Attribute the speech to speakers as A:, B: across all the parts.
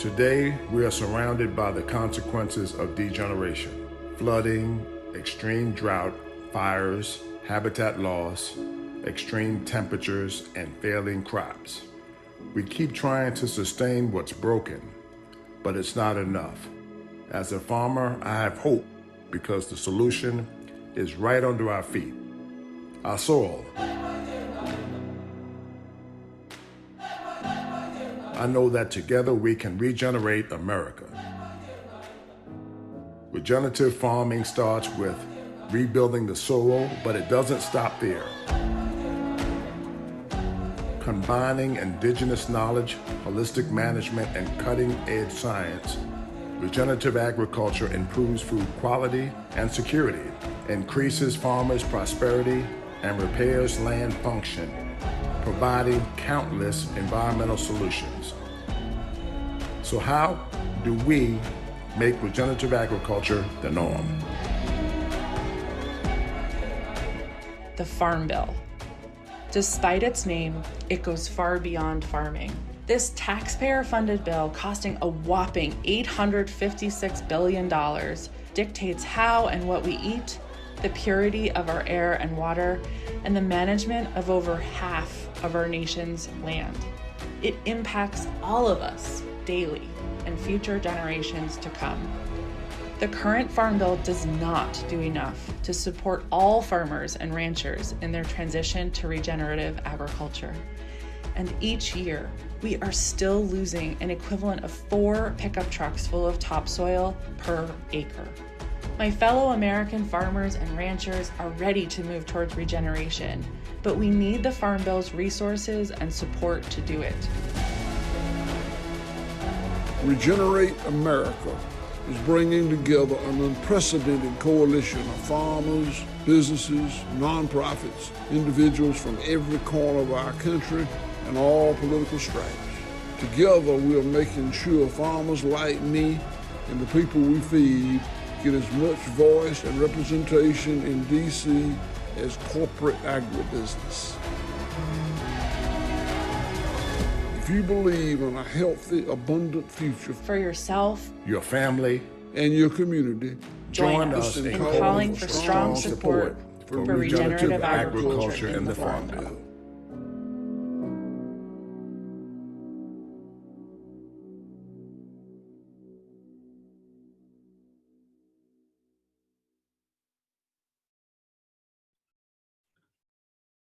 A: Today, we are surrounded by the consequences of degeneration: flooding, extreme drought, fires, habitat loss, extreme temperatures, and failing crops. We keep trying to sustain what's broken, but it's not enough. As a farmer, I have hope because the solution is right under our feet: our soil. I know that together we can regenerate America. Regenerative farming starts with rebuilding the soil, but it doesn't stop there. Combining indigenous knowledge, holistic management, and cutting-edge science, regenerative agriculture improves food quality and security, increases farmers' prosperity, and repairs land function, providing countless environmental solutions. So how do we make regenerative agriculture the norm?
B: The Farm Bill. Despite its name, it goes far beyond farming. This taxpayer-funded bill, costing a whopping $856 billion, dictates how and what we eat, the purity of our air and water, and the management of over half of our nation's land. It impacts all of us daily and future generations to come. The current Farm Bill does not do enough to support all farmers and ranchers in their transition to regenerative agriculture. And each year, we are still losing an equivalent of 4 pickup trucks full of topsoil per acre. My fellow American farmers and ranchers are ready to move towards regeneration, but we need the Farm Bill's resources and support to do it.
C: Regenerate America is bringing together an unprecedented coalition of farmers, businesses, nonprofits, individuals from every corner of our country and all political stripes. Together, we are making sure farmers like me and the people we feed get as much voice and representation in DC as corporate agribusiness. If you believe in a healthy, abundant future
B: for yourself,
A: your family,
C: and your community,
B: join us in calling for strong support for regenerative agriculture in the Farm Bill.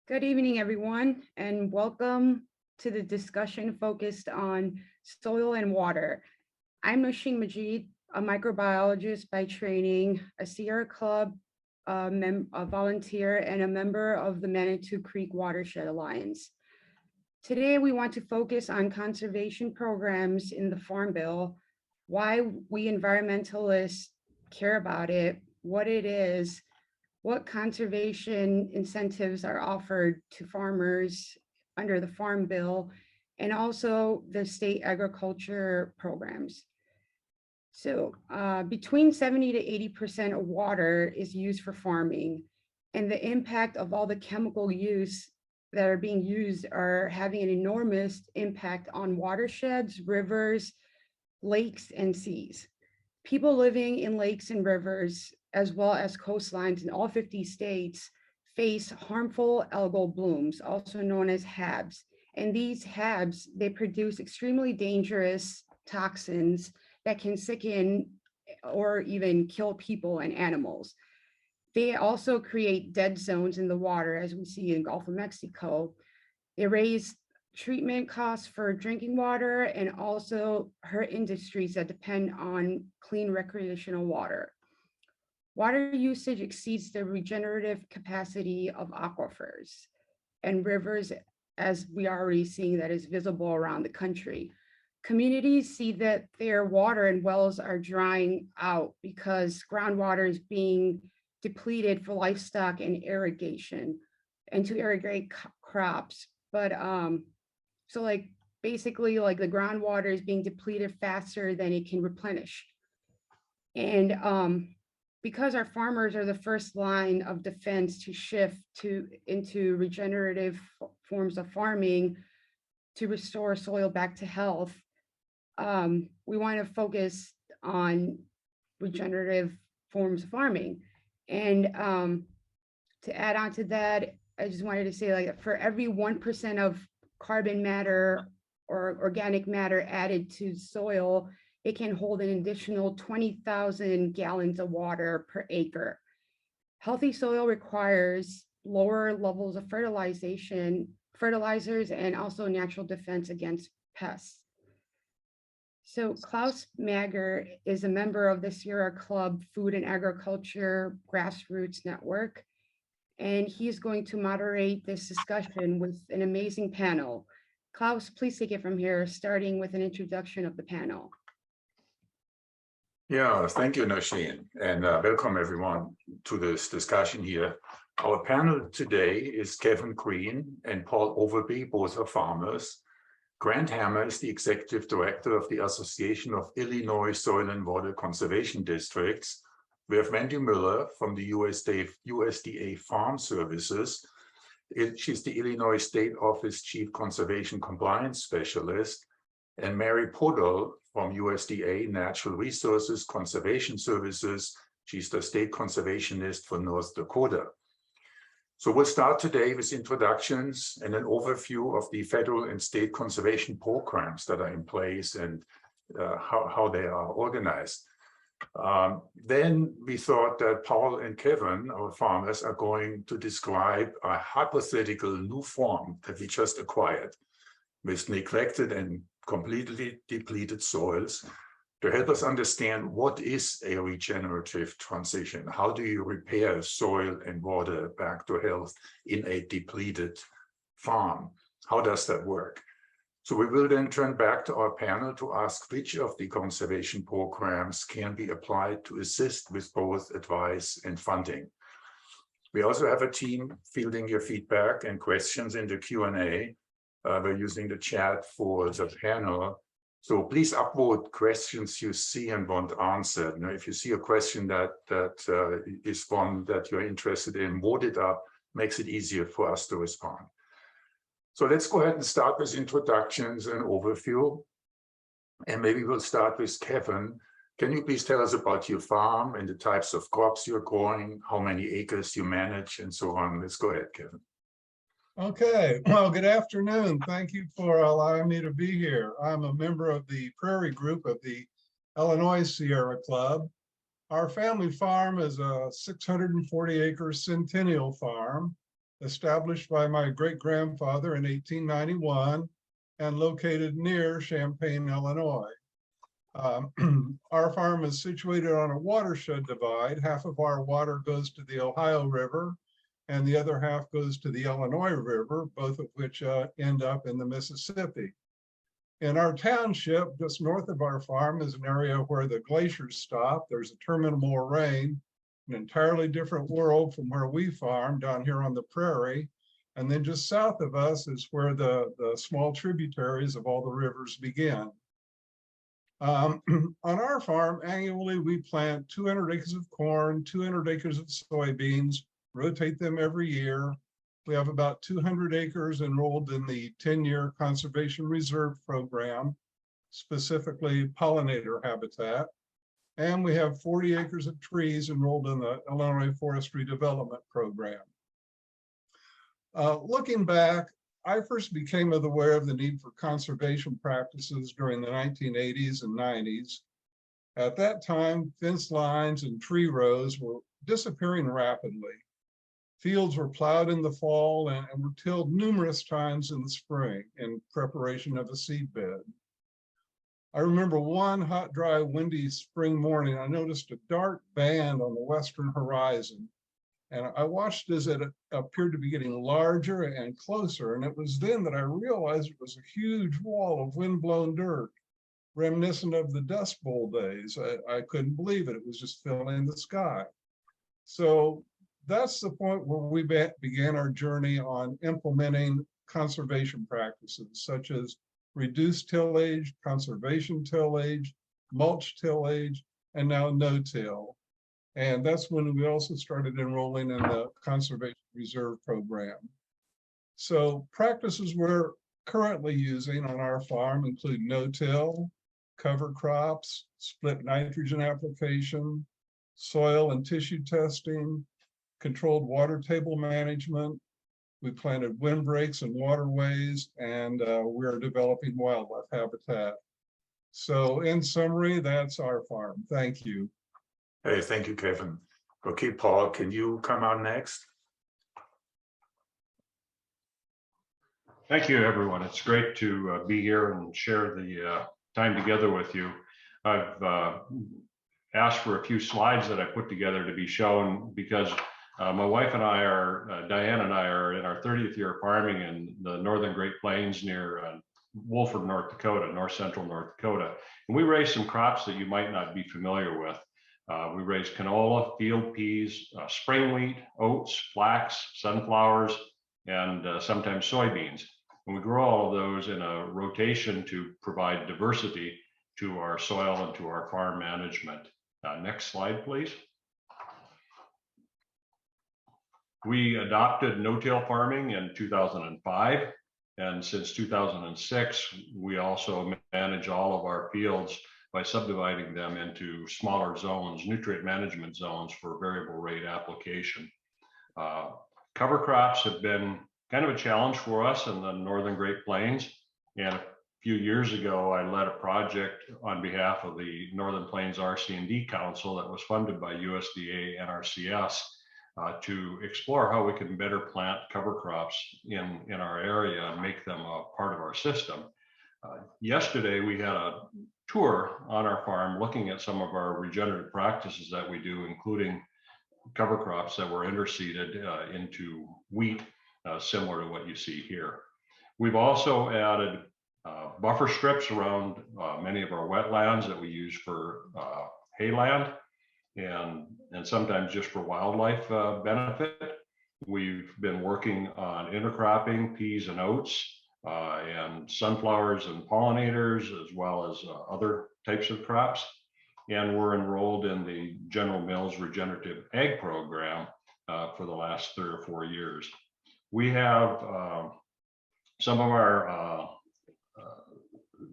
D: Good evening, everyone, and welcome to the discussion focused on soil and water. I'm Nosheen Majid, a microbiologist by training, a Sierra Club a volunteer, and a member of the Manitou Creek Watershed Alliance. Today, we want to focus on conservation programs in the Farm Bill, why we environmentalists care about it, what it is, what conservation incentives are offered to farmers under the Farm Bill, and also the state agriculture programs. So between 70 to 80% of water is used for farming, and the impact of all the chemical use that are being used are having an enormous impact on watersheds, rivers, lakes, and seas. People living in lakes and rivers, as well as coastlines in all 50 states, face harmful algal blooms, also known as HABs. And these HABs, they produce extremely dangerous toxins that can sicken or even kill people and animals. They also create dead zones in the water, as we see in Gulf of Mexico. They raise treatment costs for drinking water and also hurt industries that depend on clean recreational water. Water usage exceeds the regenerative capacity of aquifers and rivers, as we are already seeing that is visible around the country. Communities see that their water and wells are drying out because groundwater is being depleted for livestock and irrigation and to irrigate crops. But so like basically like the groundwater is being depleted faster than it can replenish. And because our farmers are the first line of defense to shift into regenerative forms of farming to restore soil back to health, we want to focus on regenerative forms of farming. And to add on to that, I just wanted to say, like, for every 1% of carbon matter or organic matter added to soil, it can hold an additional 20,000 gallons of water per acre. Healthy soil requires lower levels of fertilizers, and also natural defense against pests. So Klaus Mager is a member of the Sierra Club Food and Agriculture Grassroots Network, and he's going to moderate this discussion with an amazing panel. Klaus, please take it from here, starting with an introduction of the panel.
E: Yeah, thank you, Nosheen, and welcome everyone to this discussion here. Our panel today is Kevin Green and Paul Overby, both are farmers. Grant Hammer is the Executive Director of the Association of Illinois Soil and Water Conservation Districts. We have Wendy Miller from the USDA Farm Services. She's the Illinois State Office Chief Conservation Compliance Specialist. And Mary Podol from USDA Natural Resources Conservation Services. She's the State Conservationist for North Dakota. So we'll start today with introductions and an overview of the federal and state conservation programs that are in place and how they are organized. Then we thought that Paul and Kevin, our farmers, are going to describe a hypothetical new form that we just acquired with neglected and completely depleted soils to help us understand what is a regenerative transition. How do you repair soil and water back to health in a depleted farm? How does that work? So we will then turn back to our panel to ask which of the conservation programs can be applied to assist with both advice and funding. We also have a team fielding your feedback and questions in the Q&A. We're using the chat for the panel. So please upvote questions you see and want answered. You know, if you see a question that is one that you're interested in, vote it up, makes it easier for us to respond. So let's go ahead and start with introductions and overview. And maybe we'll start with Kevin. Can you please tell us about your farm and the types of crops you're growing, how many acres you manage, and so on? Let's go ahead, Kevin.
F: Okay, well, good afternoon. Thank you for allowing me to be here. I'm a member of the Prairie Group of the Illinois Sierra Club. Our family farm is a 640-acre centennial farm established by my great-grandfather in 1891 and located near Champaign, Illinois. Our farm is situated on a watershed divide. Half of our water goes to the Ohio River, and the other half goes to the Illinois River, both of which end up in the Mississippi. In our township, just north of our farm, is an area where the glaciers stop. There's a terminal moraine, an entirely different world from where we farm down here on the prairie. And then just south of us is where the small tributaries of all the rivers begin. On our farm, annually, we plant 200 acres of corn, 200 acres of soybeans, rotate them every year. We have about 200 acres enrolled in the 10-year Conservation Reserve Program, specifically pollinator habitat. And we have 40 acres of trees enrolled in the Illinois Forestry Development Program. Looking back, I first became aware of the need for conservation practices during the 1980s and 90s. At that time, fence lines and tree rows were disappearing rapidly. Fields were plowed in the fall and were tilled numerous times in the spring in preparation of a seed bed. I remember one hot, dry, windy spring morning, I noticed a dark band on the western horizon. And I watched as it appeared to be getting larger and closer. And it was then that I realized it was a huge wall of windblown dirt, reminiscent of the Dust Bowl days. I couldn't believe it. It was just filling the sky. So that's the point where we began our journey on implementing conservation practices, such as reduced tillage, conservation tillage, mulch tillage, and now no-till. And that's when we also started enrolling in the Conservation Reserve Program. So practices we're currently using on our farm include no-till, cover crops, split nitrogen application, soil and tissue testing, controlled water table management. We planted windbreaks and waterways, and we're developing wildlife habitat. So in summary, that's our farm. Thank you.
E: Hey, thank you, Kevin. Okay, Paul, can you come out next?
G: Thank you, everyone. It's great to be here and share the time together with you. I've asked for a few slides that I put together to be shown because my wife and I are, Diane and I are in our 30th year of farming in the Northern Great Plains near Wolford, North Dakota, north central North Dakota. And we raise some crops that you might not be familiar with. We raise canola, field peas, spring wheat, oats, flax, sunflowers, and sometimes soybeans. And we grow all of those in a rotation to provide diversity to our soil and to our farm management. Next slide, please. We adopted no-till farming in 2005. And since 2006, we also manage all of our fields by subdividing them into smaller zones, nutrient management zones for variable rate application. Cover crops have been kind of a challenge for us in the Northern Great Plains. And a few years ago, I led a project on behalf of the Northern Plains RC&D Council that was funded by USDA and NRCS to explore how we can better plant cover crops in our area and make them a part of our system. Yesterday, we had a tour on our farm looking at some of our regenerative practices that we do, including cover crops that were interseeded into wheat, similar to what you see here. We've also added buffer strips around many of our wetlands that we use for hayland and sometimes just for wildlife benefit. We've been working on intercropping peas and oats and sunflowers and pollinators, as well as other types of crops. And we're enrolled in the General Mills Regenerative Ag Program for the last 3 or 4 years. We have some of our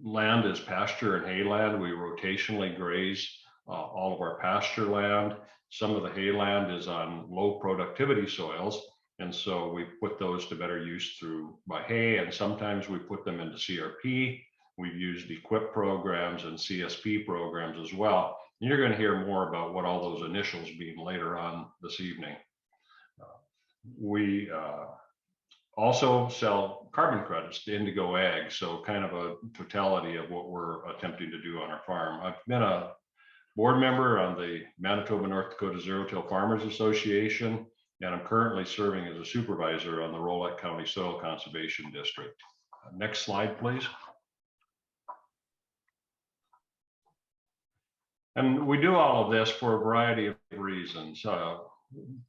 G: land is pasture and hayland. We rotationally graze all of our pasture land. Some of the hayland is on low productivity soils. And so we put those to better use by hay, and sometimes we put them into CRP. We've used EQIP programs and CSP programs as well. And you're going to hear more about what all those initials mean later on this evening. We also sell carbon credits to Indigo Ag, so kind of a totality of what we're attempting to do on our farm. I've been a board member on the Manitoba North Dakota Zero-Till Farmers Association, and I'm currently serving as a supervisor on the Rolette County Soil Conservation District. Next slide, please. And we do all of this for a variety of reasons.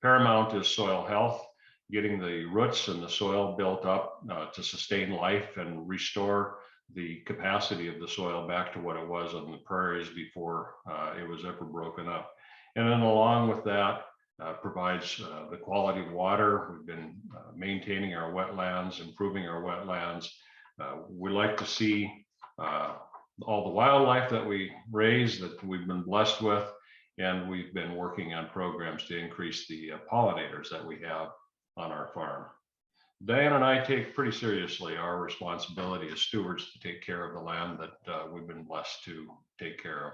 G: Paramount is soil health, getting the roots and the soil built up to sustain life and restore the capacity of the soil back to what it was on the prairies before it was ever broken up. And then along with that, provides the quality of water. We've been maintaining our wetlands, improving our wetlands. We like to see all the wildlife that we raise that we've been blessed with, and we've been working on programs to increase the pollinators that we have on our farm. Diane and I take pretty seriously our responsibility as stewards to take care of the land that we've been blessed to take care of.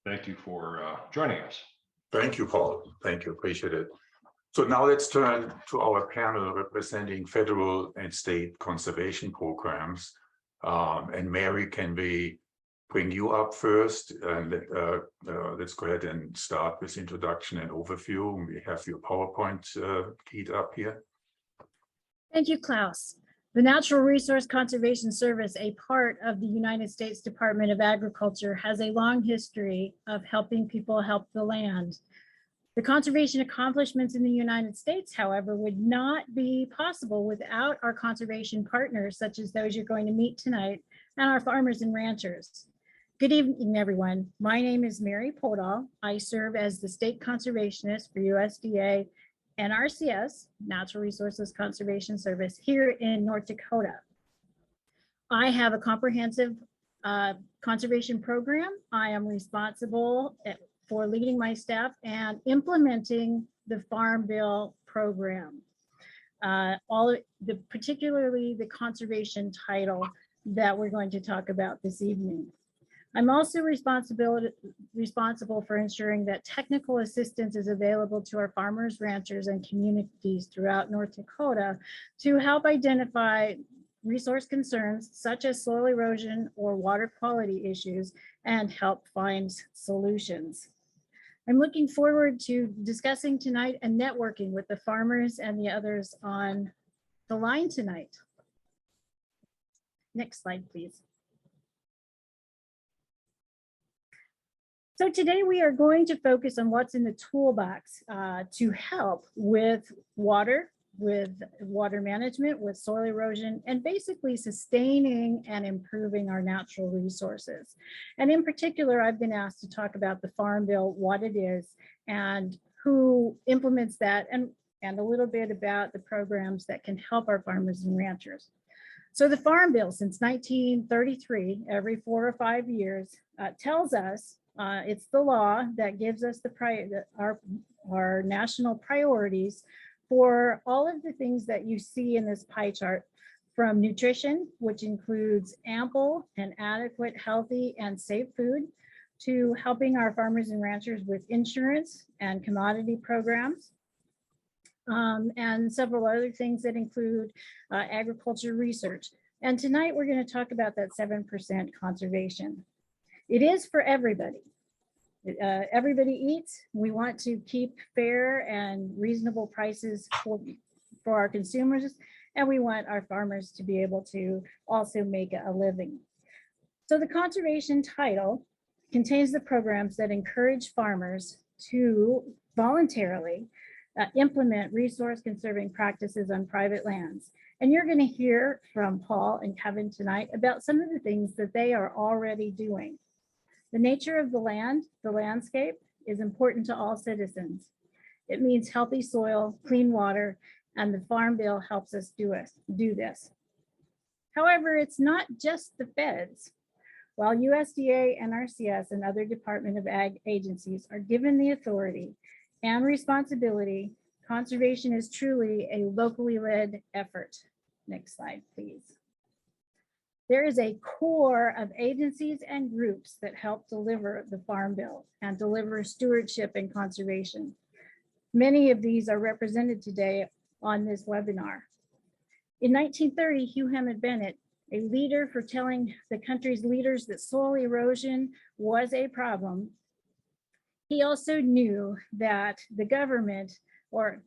G: Thank you for joining us.
E: Thank you, Paul. Thank you, appreciate it. So now let's turn to our panel representing federal and state conservation programs. And Mary, can we bring you up first? And let's go ahead and start with introduction and overview. We have your PowerPoint keyed up here.
H: Thank you, Klaus. The Natural Resource Conservation Service, a part of the United States Department of Agriculture, has a long history of helping people help the land. The conservation accomplishments in the United States, however, would not be possible without our conservation partners, such as those you're going to meet tonight, and our farmers and ranchers. Good evening, everyone. My name is Mary Podall. I serve as the state conservationist for USDA and NRCS, Natural Resources Conservation Service, here in North Dakota. I have a comprehensive conservation program. I am responsible for leading my staff and implementing the Farm Bill program. Particularly the conservation title that we're going to talk about this evening. I'm also responsible for ensuring that technical assistance is available to our farmers, ranchers, and communities throughout North Dakota to help identify resource concerns such as soil erosion or water quality issues and help find solutions. I'm looking forward to discussing tonight and networking with the farmers and the others on the line tonight. Next slide, please. So today we are going to focus on what's in the toolbox to help with water management, with soil erosion, and basically sustaining and improving our natural resources. And in particular, I've been asked to talk about the Farm Bill, what it is, and who implements that, and a little bit about the programs that can help our farmers and ranchers. So the Farm Bill, since 1933, every 4 or 5 years, tells us it's the law that gives us our national priorities for all of the things that you see in this pie chart, from nutrition, which includes ample and adequate, healthy, and safe food, to helping our farmers and ranchers with insurance and commodity programs, and several other things that include agriculture research. And tonight we're going to talk about that 7% conservation. It is for everybody. Everybody eats. We want to keep fair and reasonable prices for our consumers, and we want our farmers to be able to also make a living. So the conservation title contains the programs that encourage farmers to voluntarily implement resource conserving practices on private lands. And you're going to hear from Paul and Kevin tonight about some of the things that they are already doing. The nature of the land, the landscape, is important to all citizens. It means healthy soil, clean water, and the Farm Bill helps us do this. However, it's not just the feds. While USDA, NRCS, and other Department of Ag agencies are given the authority and responsibility, conservation is truly a locally led effort. Next slide, please. There is a core of agencies and groups that help deliver the Farm Bill and deliver stewardship and conservation. Many of these are represented today on this webinar. In 1930, Hugh Hammond Bennett, a leader for telling the country's leaders that soil erosion was a problem, he also knew that the government or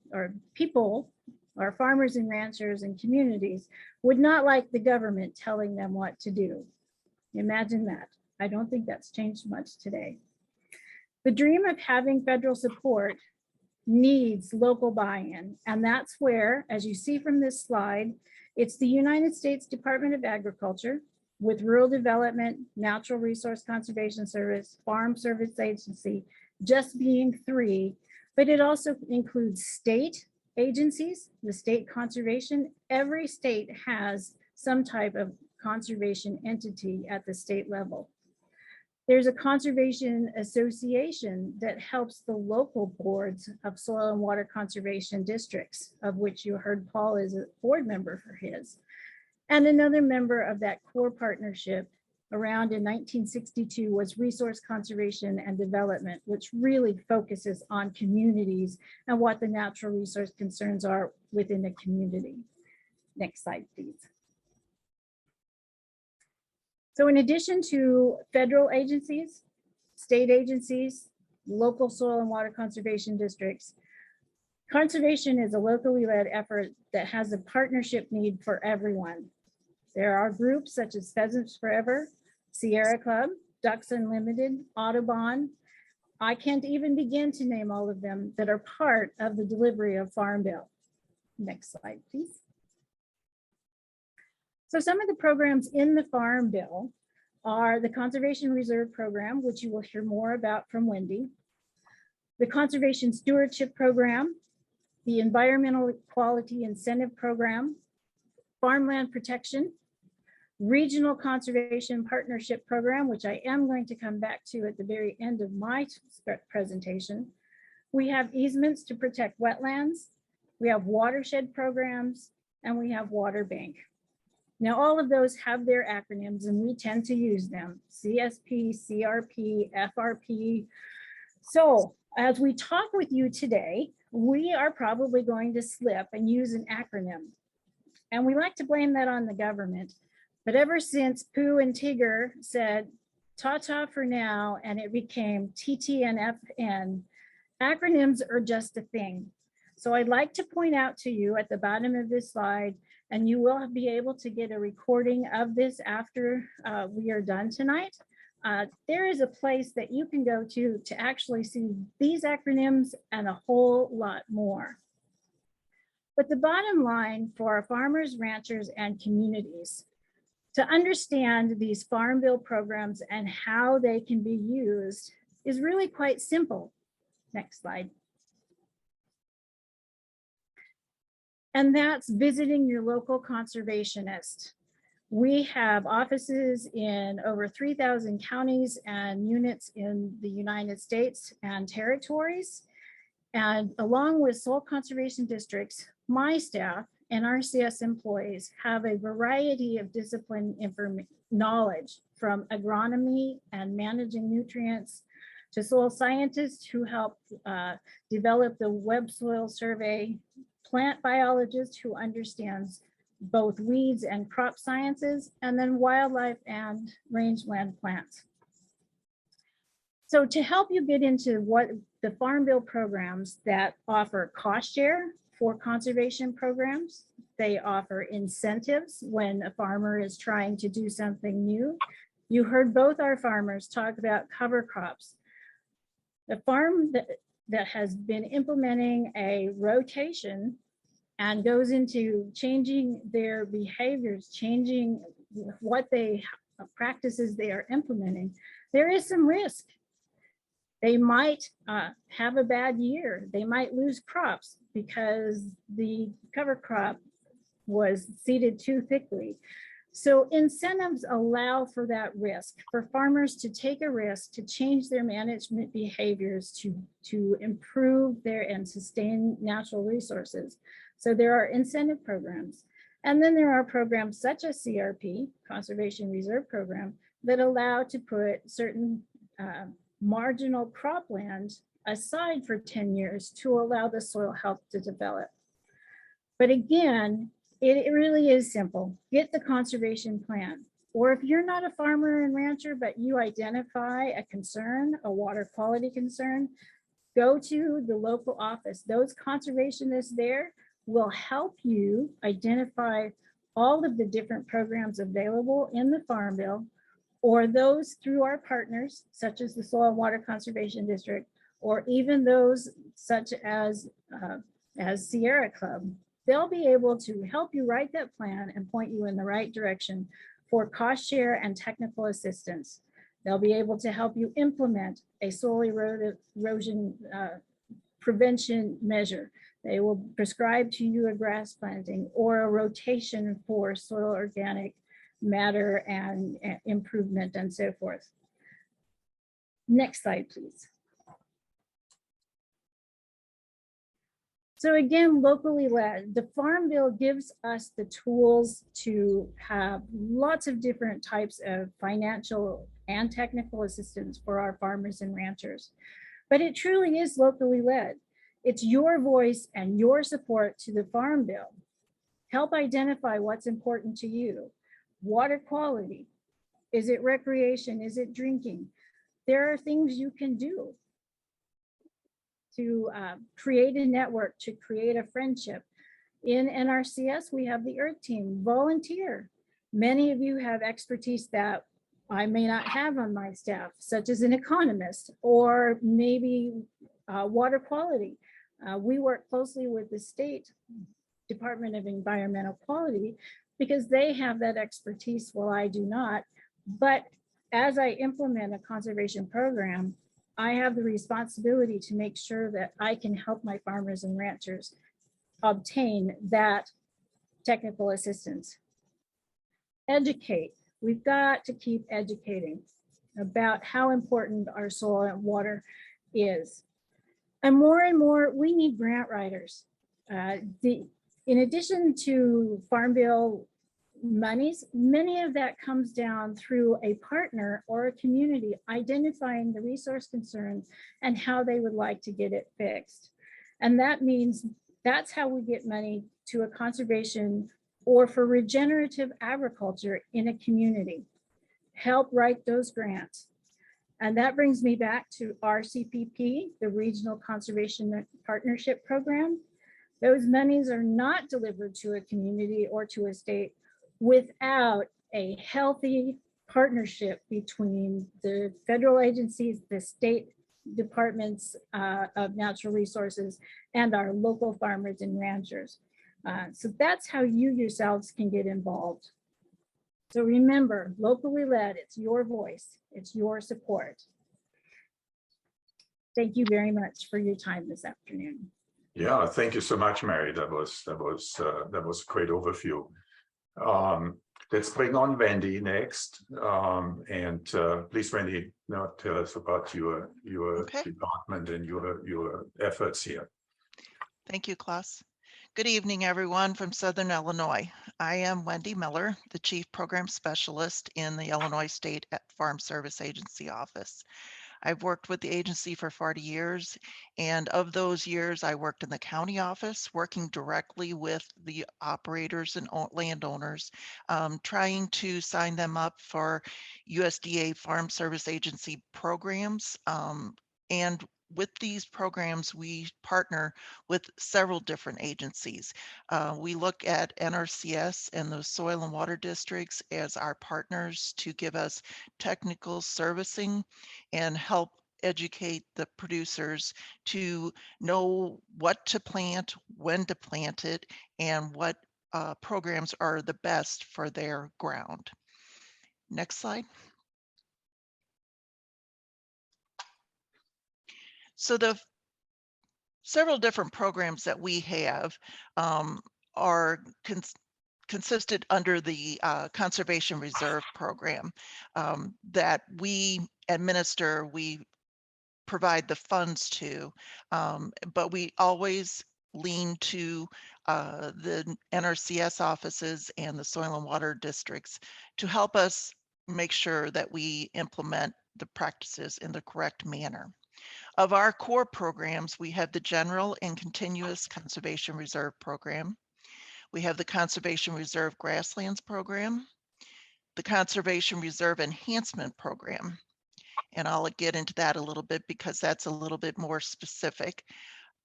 H: people, our farmers and ranchers and communities, would not like the government telling them what to do. Imagine that. I don't think that's changed much today. The dream of having federal support needs local buy-in, and that's where, as you see from this slide, it's the United States Department of Agriculture with Rural Development, Natural Resource Conservation Service, Farm Service Agency, just being 3, but it also includes state agencies, the state conservation. Every state has some type of conservation entity at the state level. There's a conservation association that helps the local boards of soil and water conservation districts, of which you heard Paul is a board member for his. And another member of that core partnership around in 1962 was Resource Conservation and Development, which really focuses on communities and what the natural resource concerns are within a community. Next slide, please. So in addition to federal agencies, state agencies, local soil and water conservation districts, conservation is a locally led effort that has a partnership need for everyone. There are groups such as Pheasants Forever, Sierra Club, Ducks Unlimited, Audubon. I can't even begin to name all of them that are part of the delivery of Farm Bill. Next slide, please. So some of the programs in the Farm Bill are the Conservation Reserve Program, which you will hear more about from Wendy, the Conservation Stewardship Program, the Environmental Quality Incentive Program, Farmland Protection, regional conservation partnership program, which I am going to come back to at the very end of my presentation. We have easements to protect wetlands. We have watershed programs, and we have water bank. Now, all of those have their acronyms, and we tend to use them: CSP, CRP, FRP. So as we talk with you today, we are probably going to slip and use an acronym. And we like to blame that on the government. But ever since Pooh and Tigger said, ta-ta for now, and it became TT and FN, acronyms are just a thing. So I'd like to point out to you at the bottom of this slide, and you will be able to get a recording of this after we are done tonight. There is a place that you can go to actually see these acronyms and a whole lot more. But the bottom line for our farmers, ranchers, and communities, to understand these Farm Bill programs and how they can be used is really quite simple. Next slide. And that's visiting your local conservationist. We have offices in over 3,000 counties and units in the United States and territories. And along with soil conservation districts, my staff and RCS employees have a variety of discipline knowledge, from agronomy and managing nutrients to soil scientists who help develop the web soil survey, plant biologist who understands both weeds and crop sciences, and then wildlife and rangeland plants. So to help you get into what the Farm Bill programs that offer cost share for conservation programs, they offer incentives when a farmer is trying to do something new. You heard both our farmers talk about cover crops. The farm that has been implementing a rotation and goes into changing their behaviors, changing what practices they are implementing, there is some risk. They might have a bad year. They might lose crops because the cover crop was seeded too thickly. So incentives allow for that risk, for farmers to take a risk, to change their management behaviors, to improve their and sustain natural resources. So there are incentive programs. And then there are programs such as CRP, Conservation Reserve Program, that allow to put certain marginal cropland aside for 10 years to allow the soil health to develop. But again, it really is simple. Get the conservation plan. Or if you're not a farmer and rancher, but you identify a concern, a water quality concern, go to the local office. Those conservationists there will help you identify all of the different programs available in the Farm Bill, or those through our partners, such as the Soil and Water Conservation District, or even those such as Sierra Club. They'll be able to help you write that plan and point you in the right direction for cost share and technical assistance. They'll be able to help you implement a soil erosion prevention measure. They will prescribe to you a grass planting or a rotation for soil organic matter and improvement and so forth. Next slide, please. So again, locally led, the Farm Bill gives us the tools to have lots of different types of financial and technical assistance for our farmers and ranchers. But it truly is locally led. It's your voice and your support to the Farm Bill. Help identify what's important to you. Water quality. Is it recreation? Is it drinking? There are things you can do to create a network, to create a friendship. In NRCS, we have the Earth Team. Volunteer. Many of you have expertise that I may not have on my staff, such as an economist or maybe water quality. We work closely with the state Department of Environmental Quality because they have that expertise while I do not. But as I implement a conservation program, I have the responsibility to make sure that I can help my farmers and ranchers obtain that technical assistance. educate. We've got to keep educating about how important our soil and water is. And more, we need grant writers. In addition to Farm Bill monies, many of that comes down through a partner or a community identifying the resource concerns and how they would like to get it fixed. And that means that's how we get money to a conservation or for regenerative agriculture in a community. Help write those grants. And that brings me back to RCPP, the Regional Conservation Partnership Program. Those monies are not delivered to a community or to a state without a healthy partnership between the federal agencies, the state departments of natural resources, and our local farmers and ranchers. So that's how you yourselves can get involved. So remember, locally led, it's your voice, it's your support. Thank you very much for your time this afternoon.
E: Yeah, thank you so much, Mary. That was a great overview. Let's bring on Wendy next. Please, Wendy, now tell us about your department and your efforts here.
I: Thank you, Klaus. Good evening, everyone from Southern Illinois. I am Wendy Miller, the Chief Program Specialist in the Illinois State Farm Service Agency office. I've worked with the agency for 40 years, and of those years, I worked in the county office, working directly with the operators and landowners, trying to sign them up for USDA Farm Service Agency programs. And with these programs, we partner with several different agencies. We look at NRCS and those soil and water districts as our partners to give us technical servicing and help educate the producers to know what to plant, when to plant it, and what programs are the best for their ground. Next slide. So the several different programs that we have are consisted under the Conservation Reserve Program that we administer, we provide the funds to, but we always lean to the NRCS offices and the soil and water districts to help us make sure that we implement the practices in the correct manner. Of our core programs, we have the General and Continuous Conservation Reserve Program. We have the Conservation Reserve Grasslands Program, the Conservation Reserve Enhancement Program, and I'll get into that a little bit because that's a little bit more specific.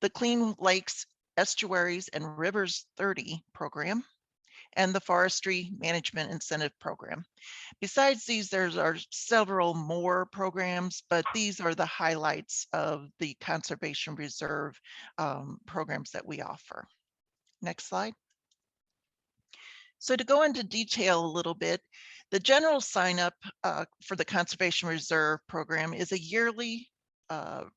I: The Clean Lakes, Estuaries, and Rivers 30 program, and the Forestry Management Incentive Program. Besides these, there are several more programs, but these are the highlights of the Conservation Reserve programs that we offer. Next slide. So to go into detail a little bit, the general sign up for the Conservation Reserve Program is a yearly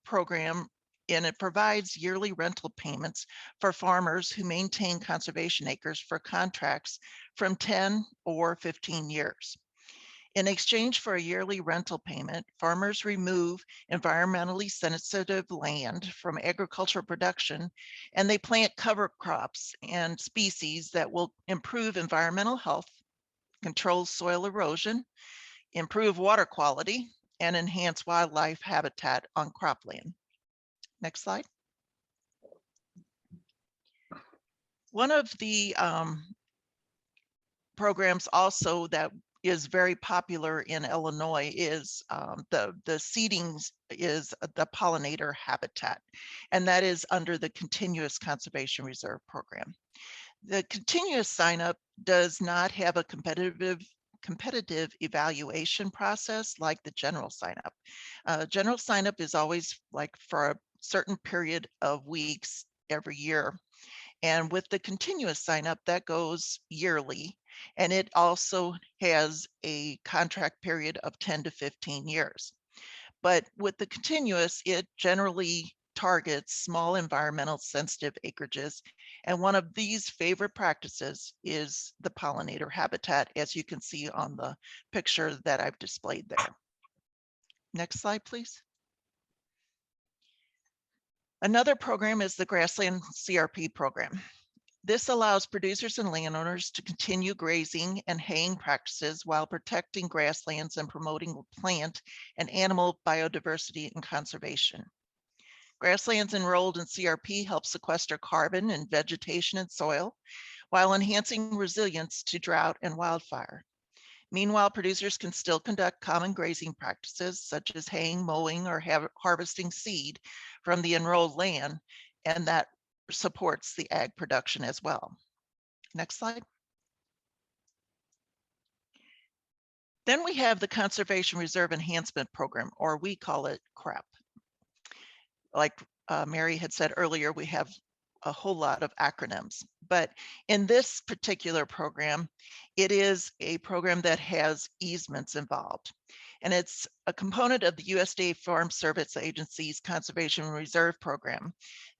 I: program, and it provides yearly rental payments for farmers who maintain conservation acres for contracts from 10 or 15 years. In exchange for a yearly rental payment, farmers remove environmentally sensitive land from agricultural production, and they plant cover crops and species that will improve environmental health, control soil erosion, improve water quality, and enhance wildlife habitat on cropland. Next slide. One of the programs also that is very popular in Illinois is the seedings is the pollinator habitat, and that is under the Continuous Conservation Reserve Program. The continuous sign-up does not have a competitive evaluation process like the general sign-up. General sign-up is always like for a certain period of weeks every year. And with the continuous sign up, that goes yearly. And it also has a contract period of 10 to 15 years. But with the continuous, it generally targets small environmental sensitive acreages And one of these favorite practices is the pollinator habitat, as you can see on the picture that I've displayed there. Next slide, please. Another program is the Grassland CRP program. This allows producers and landowners to continue grazing and haying practices while protecting grasslands and promoting plant and animal biodiversity and conservation. Grasslands enrolled in CRP help sequester carbon in vegetation and soil while enhancing resilience to drought and wildfire. Meanwhile, producers can still conduct common grazing practices such as haying, mowing, or harvesting seed from the enrolled land, and that supports the ag production as well. Next slide. Then we have the Conservation Reserve Enhancement Program, or we call it CREP. Like Mary had said earlier, we have a whole lot of acronyms, but in this particular program, it is a program that has easements involved. And it's a component of the USDA Farm Service Agency's Conservation Reserve Program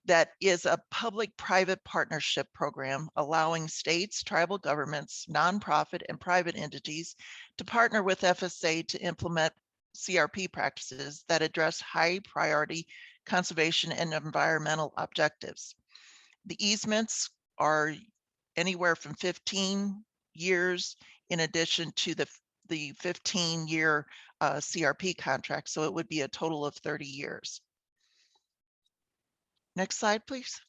I: that is a public-private partnership program allowing states, tribal governments, nonprofit, and private entities to partner with FSA to implement CRP practices that address high-priority conservation and environmental objectives. The easements are anywhere from 15 years in addition to the 15-year CRP contract, so it would be a total of 30 years. Next slide, please.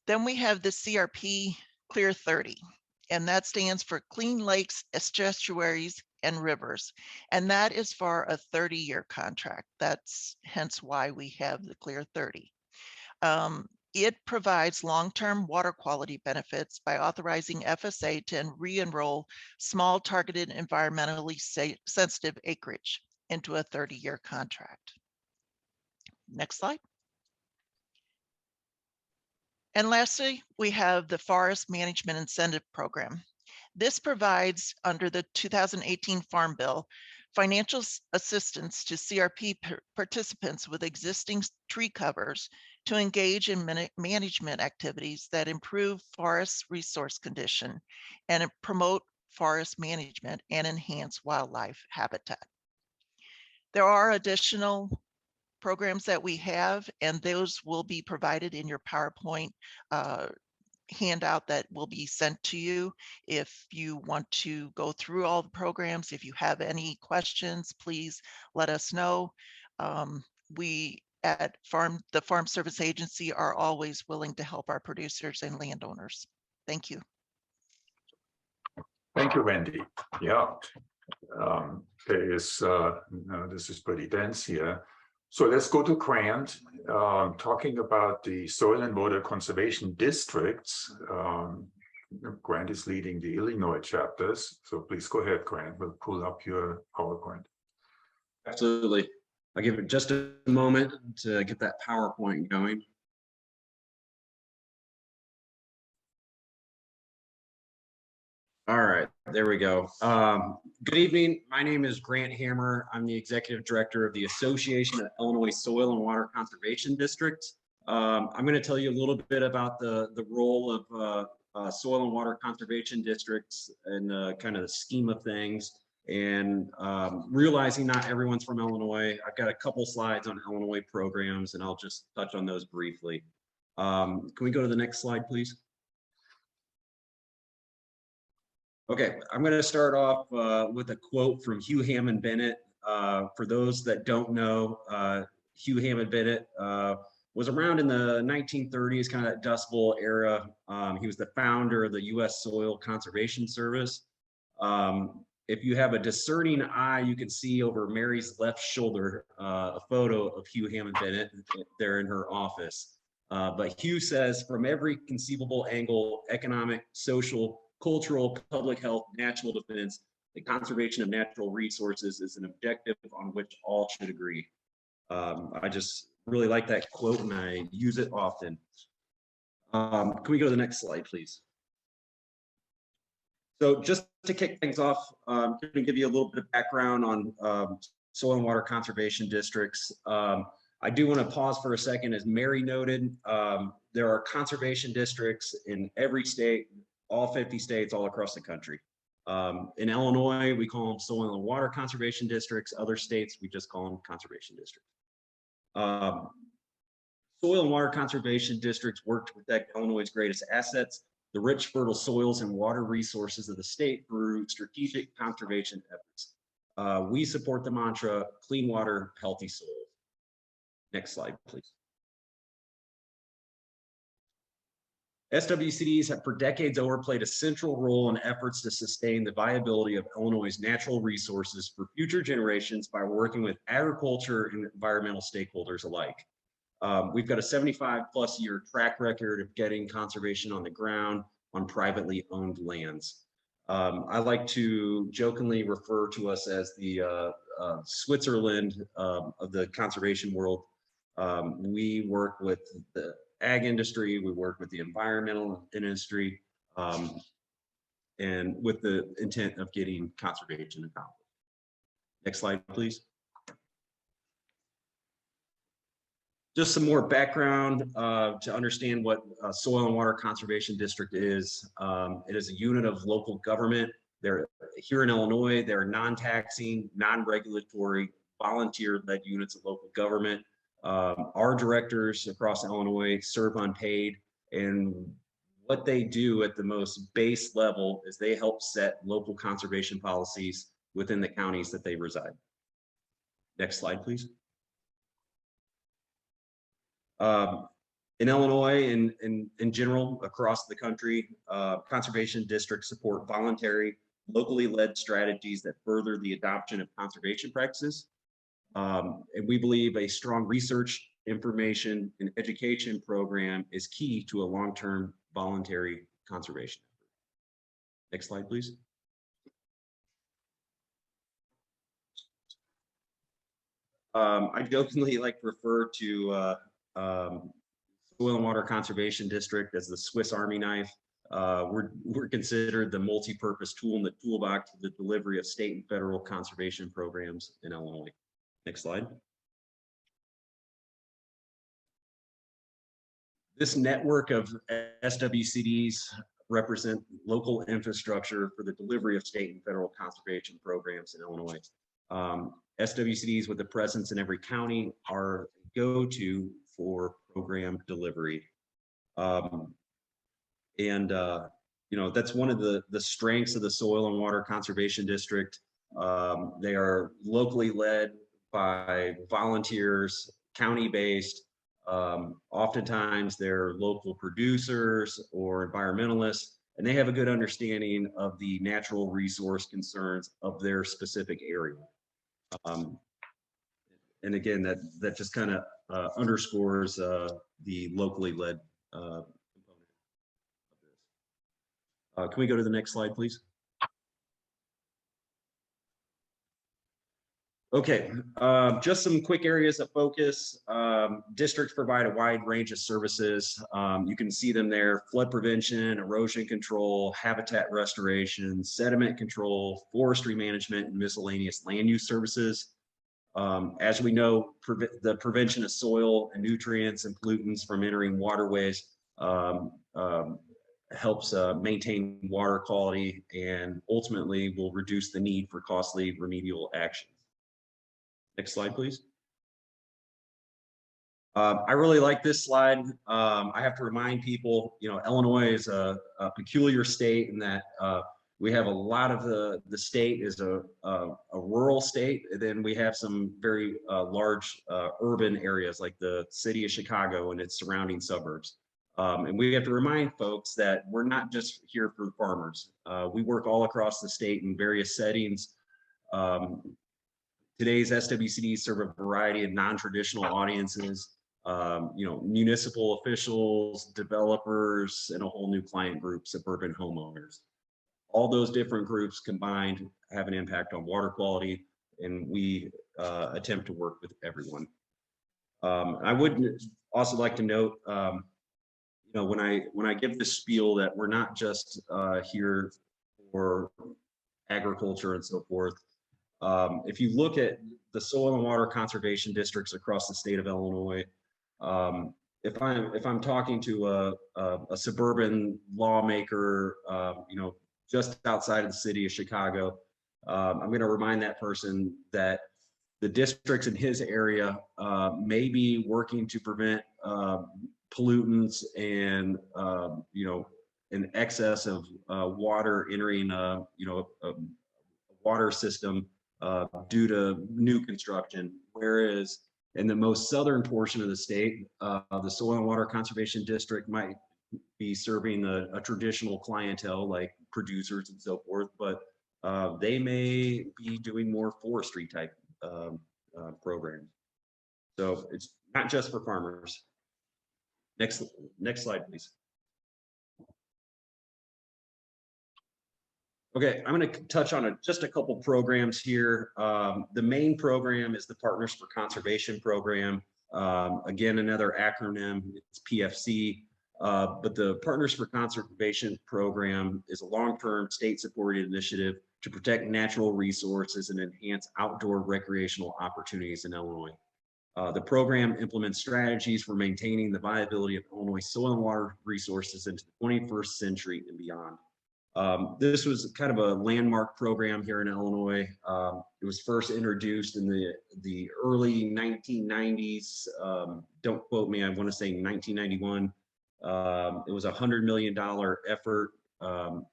I: Then we have the CRP Clear 30, and that stands for Clean Lakes, Estuaries, and Rivers, and that is for a 30-year contract. That's hence why we have the Clear 30. It provides long-term water quality benefits by authorizing FSA to re-enroll small targeted environmentally sensitive acreage into a 30-year contract. Next slide. And lastly, we have the Forest Management Incentive Program. This provides, under the 2018 Farm Bill, financial assistance to CRP participants with existing tree covers to engage in management activities that improve forest resource condition and promote forest management and enhance wildlife habitat. There are additional programs that we have, and those will be provided in your PowerPoint handout that will be sent to you. If you want to go through all the programs, if you have any questions, please let us know. We at the Farm Service Agency are always willing to help our producers and landowners. Thank you.
E: Thank you, Wendy. Yeah, this is pretty dense here. So let's go to Grant, talking about the soil and water conservation districts. Grant is leading the Illinois chapters. So please go ahead, Grant. We'll pull up your PowerPoint.
J: Absolutely. I'll give it just a moment to get that PowerPoint going. All right, there we go. Good evening. My name is Grant Hammer. I'm the Executive Director of the Association of Illinois Soil and Water Conservation Districts. I'm going to tell you a little bit about the role of soil and water conservation districts and kind of the scheme of things. And realizing not everyone's from Illinois, I've got a couple slides on Illinois programs, and I'll just touch on those briefly. Can we go to the next slide, please? Okay, I'm going to start off with a quote from Hugh Hammond Bennett. For those that don't know, Hugh Hammond Bennett was around in the 1930s, kind of that Dust Bowl era. He was the founder of the U.S. Soil Conservation Service. If you have a discerning eye, you can see over Mary's left shoulder a photo of Hugh Hammond Bennett there in her office. But Hugh says, from every conceivable angle, economic, social, cultural, public health, natural defense, the conservation of natural resources is an objective on which all should agree. I just really like that quote, and I use it often. Can we go to the next slide, please? So just to kick things off, I'm going to give you a little bit of background on soil and water conservation districts. I do want to pause for a second. As Mary noted, there are conservation districts in every state, all 50 states, all across the country. In Illinois, we call them soil and water conservation districts. Other states, we just call them conservation districts. Soil and water conservation districts work to protect Illinois' greatest assets, the rich, fertile soils and water resources of the state through strategic conservation efforts. We support the mantra, clean water, healthy soil. Next slide, please. SWCDs have for decades overplayed a central role in efforts to sustain the viability of Illinois' natural resources for future generations by working with agriculture and environmental stakeholders alike. We've got a 75+ year track record of getting conservation on the ground on privately owned lands. I like to jokingly refer to us as the Switzerland of the conservation world. We work with the ag industry, we work with the environmental industry, and with the intent of getting conservation accomplished. Next slide, please. Just some more background to understand what Soil and Water Conservation District is. It is a unit of local government. They're here in Illinois. They're non-taxing, non-regulatory, volunteer-led units of local government. Our directors across Illinois serve unpaid, and what they do at the most base level is they help set local conservation policies within the counties that they reside. Next slide, please. In Illinois and in general across the country, conservation districts support voluntary, locally led strategies that further the adoption of conservation practices. And we believe a strong research, information, and education program is key to a long-term voluntary conservation effort. Next slide, please. I jokingly like to refer to Soil and Water Conservation District as the Swiss Army knife. We're considered the multi-purpose tool in the toolbox for the delivery of state and federal conservation programs in Illinois. Next slide. This network of SWCDs represent local infrastructure for the delivery of state and federal conservation programs in Illinois. SWCDs with a presence in every county are go-to for program delivery. You know, that's one of the strengths of the Soil and Water Conservation District. They are locally led by volunteers, county-based. Oftentimes they're local producers or environmentalists, and they have a good understanding of the natural resource concerns of their specific area. And again, that just kind of underscores the locally led component of this. Can we go to the next slide, please? Okay, just some quick areas of focus. Districts provide a wide range of services. You can see them there: flood prevention, erosion control, habitat restoration, sediment control, forestry management, and miscellaneous land use services. As we know, the prevention of soil and nutrients and pollutants from entering waterways helps maintain water quality and ultimately will reduce the need for costly remedial actions. Next slide, please. I really like this slide. I have to remind people, you know, Illinois is a peculiar state in that we have a lot of the state is a rural state. And then we have some very large urban areas like the city of Chicago and its surrounding suburbs. And we have to remind folks that we're not just here for farmers. We work all across the state in various settings. Today's SWCDs serve a variety of non-traditional audiences, you know, municipal officials, developers, and a whole new client group, suburban homeowners. All those different groups combined have an impact on water quality, and we attempt to work with everyone. I would also like to note, you know, when I give the spiel that we're not just here for agriculture and so forth. If you look at the soil and water conservation districts across the state of Illinois. If I'm talking to a suburban lawmaker, just outside of the city of Chicago, I'm going to remind that person that the districts in his area may be working to prevent pollutants and an excess of water entering a water system due to new construction, whereas in the most southern portion of the state, the Soil and Water Conservation District might be serving a traditional clientele like producers and so forth, but they may be doing more forestry type programs. So it's not just for farmers. Next slide, please. Okay, I'm going to touch on just a couple programs here. The main program is the Partners for Conservation program. Again, another acronym, it's PFC. But the Partners for Conservation program is a long-term state-supported initiative to protect natural resources and enhance outdoor recreational opportunities in Illinois. The program implements strategies for maintaining the viability of Illinois soil and water resources into the 21st century and beyond. This was kind of a landmark program here in Illinois. It was first introduced in the early 1990s. Don't quote me, I want to say 1991. It was a $100 million effort.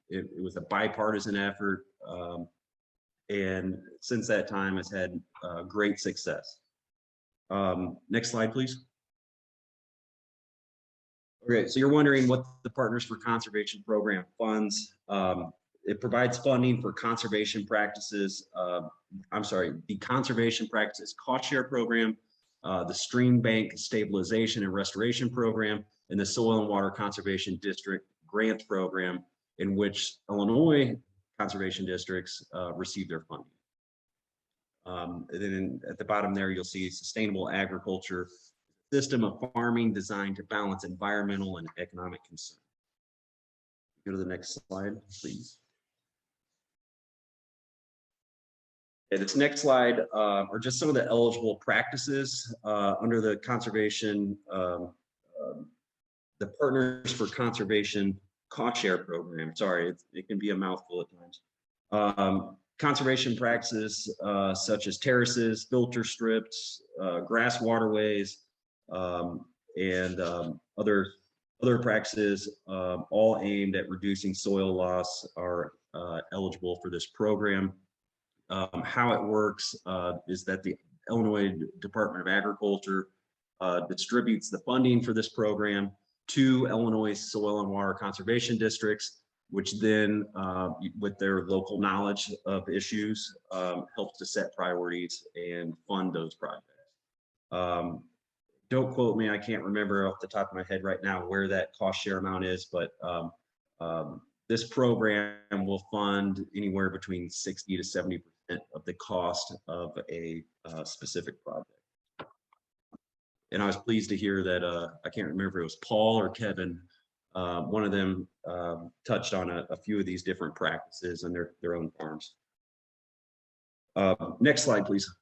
J: It was a bipartisan effort. And since that time has had great success. Next slide, please. Okay, so you're wondering what the Partners for Conservation program funds. It provides funding for conservation practices. The Conservation Practices Cost Share Program, the Stream Bank Stabilization and Restoration Program, and the Soil and Water Conservation District Grant Program, in which Illinois conservation districts receive their funding. And then at the bottom there, you'll see sustainable agriculture, system of farming designed to balance environmental and economic concerns. Go to the next slide, please. Okay, this next slide are just some of the eligible practices under the conservation, the Partners for Conservation Cost Share Program. Sorry, it can be a mouthful at times. Conservation practices such as terraces, filter strips, grass waterways, and other practices, all aimed at reducing soil loss, are eligible for this program. How it works is that the Illinois Department of Agriculture distributes the funding for this program to Illinois soil and water conservation districts, which then, with their local knowledge of issues, helps to set priorities and fund those projects. Don't quote me, I can't remember off the top of my head right now where that cost share amount is, but this program will fund anywhere between 60 to 70% of the cost of a specific project. And I was pleased to hear that, I can't remember if it was Paul or Kevin, one of them touched on a few of these different practices on their own farms. Next slide, please.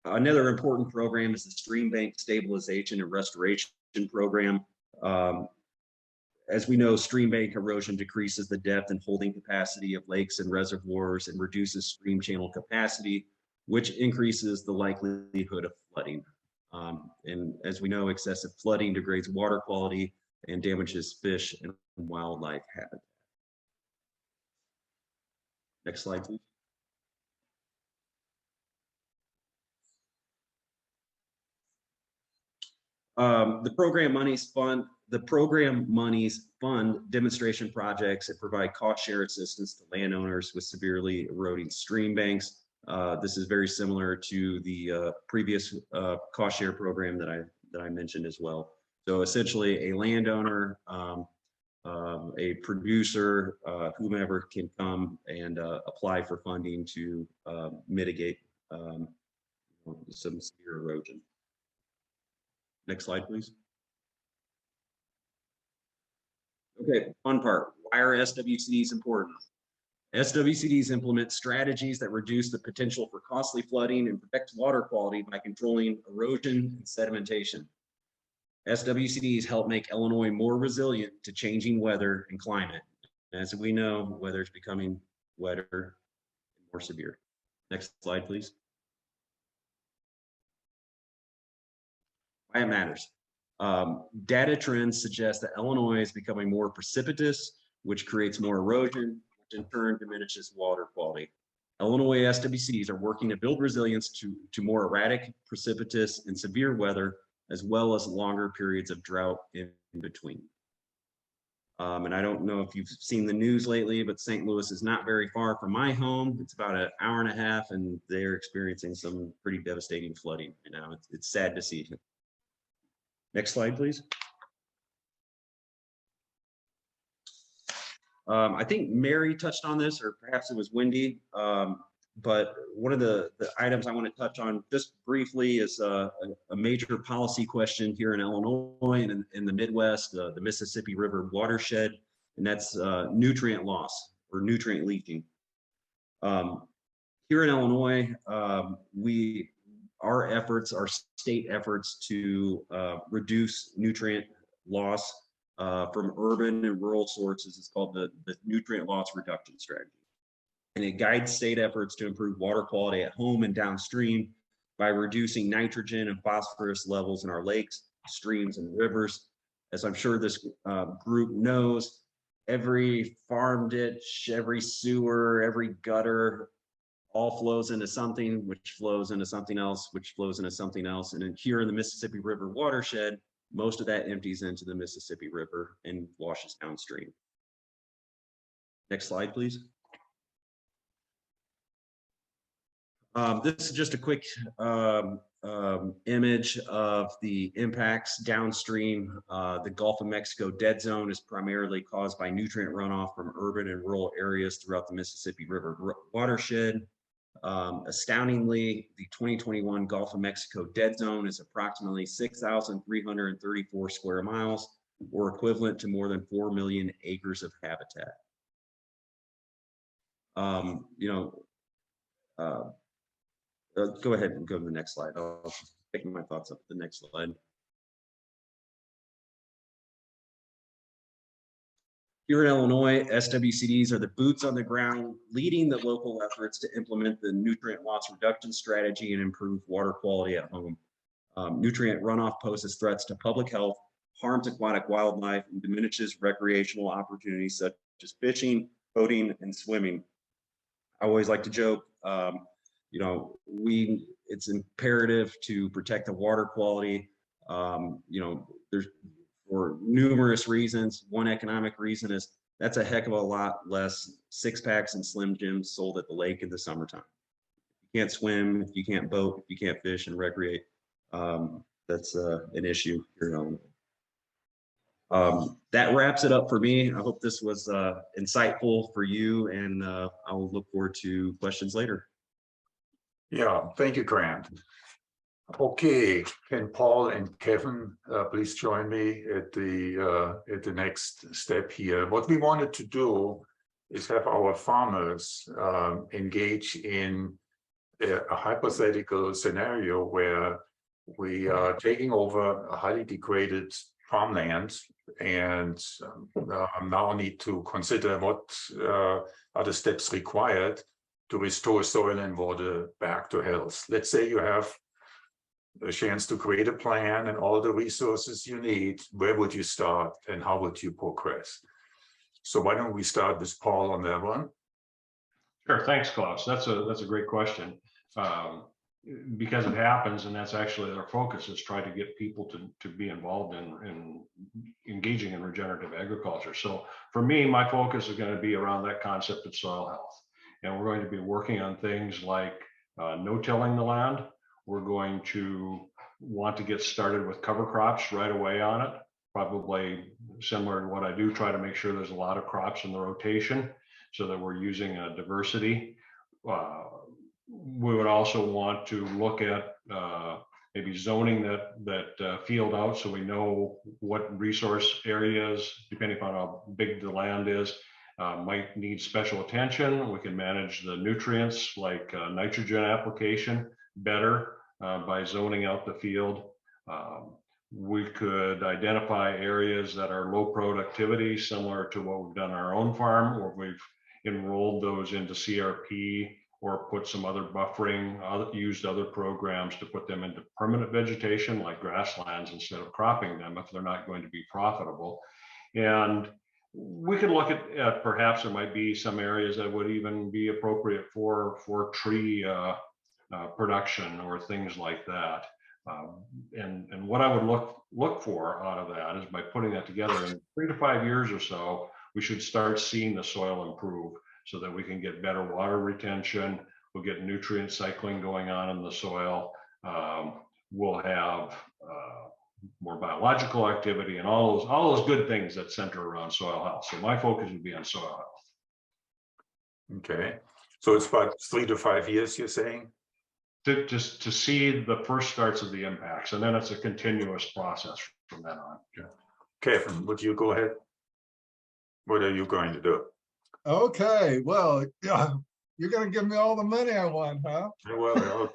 J: Another important program is the Stream Bank Stabilization and Restoration Program. As we know, stream bank erosion decreases the depth and holding capacity of lakes and reservoirs and reduces stream channel capacity, which increases the likelihood of flooding. And as we know, excessive flooding degrades water quality and damages fish and wildlife habitat. Next slide, please. The program monies fund demonstration projects that provide cost share assistance to landowners with severely eroding stream banks. This is very similar to the previous cost share program that I mentioned as well. So essentially, a landowner, a producer, whomever can come and apply for funding to mitigate some severe erosion. Next slide, please. Okay, fun part. Why are SWCs important? SWCDs implement strategies that reduce the potential for costly flooding and protect water quality by controlling erosion and sedimentation. SWCDs help make Illinois more resilient to changing weather and climate. As we know, weather is becoming wetter and more severe. Next slide, please. Why it matters. Data trends suggest that Illinois is becoming more precipitous, which creates more erosion, which in turn diminishes water quality. Illinois SWCDs are working to build resilience to more erratic, precipitous, and severe weather, as well as longer periods of drought in between. And I don't know if you've seen the news lately, but St. Louis is not very far from my home. It's about an hour and a half, and they're experiencing some pretty devastating flooding right now. It's sad to see. Next slide, please. I think Mary touched on this, or perhaps it was Wendy, but one of the items I want to touch on just briefly is a major policy question here in Illinois and in the Midwest, the Mississippi River watershed, and that's nutrient loss or nutrient leaching. Here in Illinois, our state efforts to reduce nutrient loss from urban and rural sources is called the nutrient loss reduction strategy. And it guides state efforts to improve water quality at home and downstream by reducing nitrogen and phosphorus levels in our lakes, streams, and rivers. As I'm sure this group knows, every farm ditch, every sewer, every gutter, all flows into something, which flows into something else, which flows into something else. And then here in the Mississippi River watershed, most of that empties into the Mississippi River and washes downstream. Next slide, please. This is just a quick image of the impacts downstream. The Gulf of Mexico dead zone is primarily caused by nutrient runoff from urban and rural areas throughout the Mississippi River watershed. Astoundingly, the 2021 Gulf of Mexico dead zone is approximately 6,334 square miles, or equivalent to more than 4 million acres of habitat. Go ahead and go to the next slide. I'll take my thoughts up to the next slide. Here in Illinois, SWCDs are the boots on the ground, leading the local efforts to implement the nutrient loss reduction strategy and improve water quality at home. Nutrient runoff poses threats to public health, harms aquatic wildlife, and diminishes recreational opportunities such as fishing, boating, and swimming. I always like to joke, it's imperative to protect the water quality. There's for numerous reasons. One economic reason is that's a heck of a lot less 6-packs and Slim Jims sold at the lake in the summertime. If you can't swim, if you can't boat, if you can't fish and recreate, that's an issue here. That wraps it up for me. I hope this was insightful for you, and I'll look forward to questions later.
E: Yeah, thank you, Grant. Okay, can Paul and Kevin please join me at the next step here? What we wanted to do is have our farmers engage in a hypothetical scenario where we are taking over a highly degraded farmland and now need to consider what are the steps required to restore soil and water back to health. Let's say you have a chance to create a plan and all the resources you need. Where would you start and how would you progress? So why don't we start with Paul on that one?
G: Sure, thanks, Klaus. That's a great question. Because it happens, and that's actually our focus, is try to get people to be involved in engaging in regenerative agriculture. So for me, my focus is going to be around that concept of soil health. And we're going to be working on things like no-tilling the land. We're going to want to get started with cover crops right away on it, probably similar to what I do, try to make sure there's a lot of crops in the rotation so that we're using a diversity. We would also want to look at maybe zoning that field out so we know what resource areas, depending upon how big the land is, might need special attention. We can manage the nutrients like nitrogen application better by zoning out the field. We could identify areas that are low productivity, similar to what we've done on our own farm, where we've enrolled those into CRP or put some other buffering, used other programs to put them into permanent vegetation like grasslands instead of cropping them if they're not going to be profitable. And we could look at perhaps there might be some areas that would even be appropriate for tree production or things like that. And what I would look for out of that is by putting that together in 3 to 5 years or so, we should start seeing the soil improve so that we can get better water retention. We'll get nutrient cycling going on in the soil. We'll have more biological activity and all those good things that center around soil health. So my focus would be on soil health.
E: Okay, so it's about 3 to 5 years, you're saying?
G: Just to see the first starts of the impacts, and then it's a continuous process from then on.
E: Yeah. Kevin, would you go ahead? What are you going to do?
F: Okay, well, yeah, you're going to give me all the money I want, huh?
E: Well,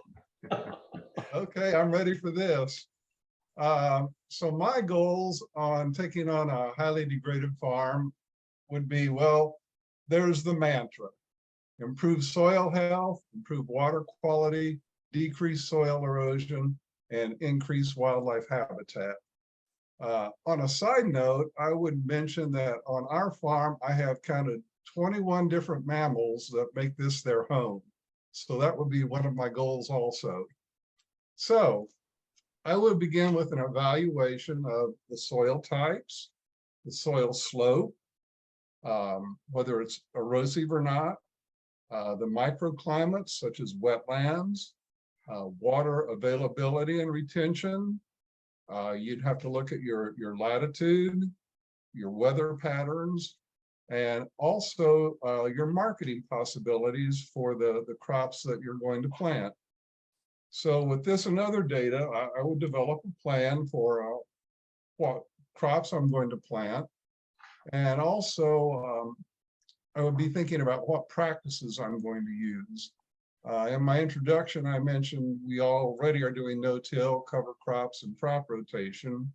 F: Okay, I'm ready for this. So my goals on taking on a highly degraded farm would be, well, there's the mantra: improve soil health, improve water quality, decrease soil erosion, and increase wildlife habitat. On a side note, I would mention that on our farm, I have counted 21 different mammals that make this their home. So that would be one of my goals also. So I would begin with an evaluation of the soil types, the soil slope, whether it's erosive or not, the microclimates such as wetlands, water availability and retention. You'd have to look at your latitude, your weather patterns, and also your marketing possibilities for the crops that you're going to plant. So with this and other data, I would develop a plan for what crops I'm going to plant. And also, I would be thinking about what practices I'm going to use. In my introduction, I mentioned we already are doing no-till, cover crops, and crop rotation.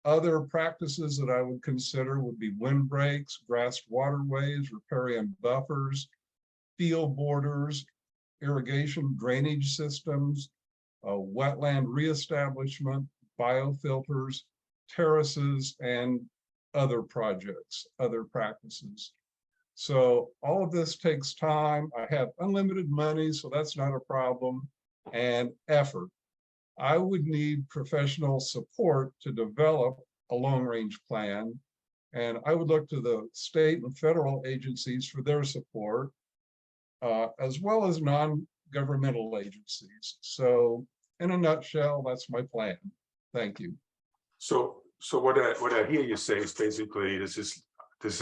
F: Other practices that I would consider would be windbreaks, grassed waterways, riparian buffers, field borders, irrigation drainage systems, wetland reestablishment, biofilters, terraces, and other projects, other practices. So all of this takes time. I have unlimited money, so that's not a problem, and effort. I would need professional support to develop a long-range plan, and I would look to the state and federal agencies for their support, as well as non-governmental agencies. So in a nutshell, that's my plan. Thank you.
E: so what I hear you say is basically this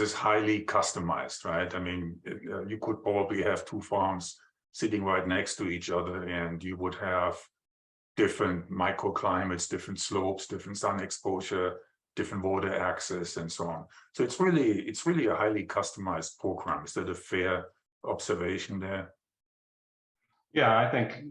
E: is highly customized, right? I mean, you could probably have 2 farms sitting right next to each other, and you would have different microclimates, different slopes, different sun exposure, different water access, and so on. So it's really a highly customized program. Is that a fair observation there?
G: Yeah, I think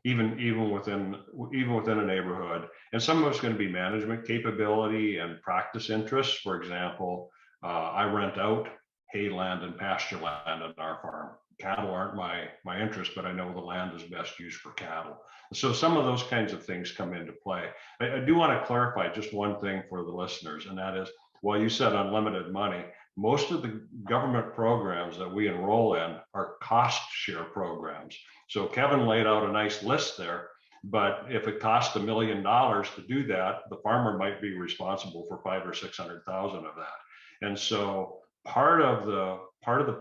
G: even within a neighborhood, and some of it's going to be management capability and practice interests. For example, I rent out hay land and pasture land on our farm. Cattle aren't my interest, but I know the land is best used for cattle. So some of those kinds of things come into play. I do want to clarify just one thing for the listeners, and that is, while you said unlimited money, most of the government programs that we enroll in are cost share programs. So Kevin laid out a nice list there, but if it costs $1 million to do that, the farmer might be responsible for $500,000 or $600,000 of that. And so part of the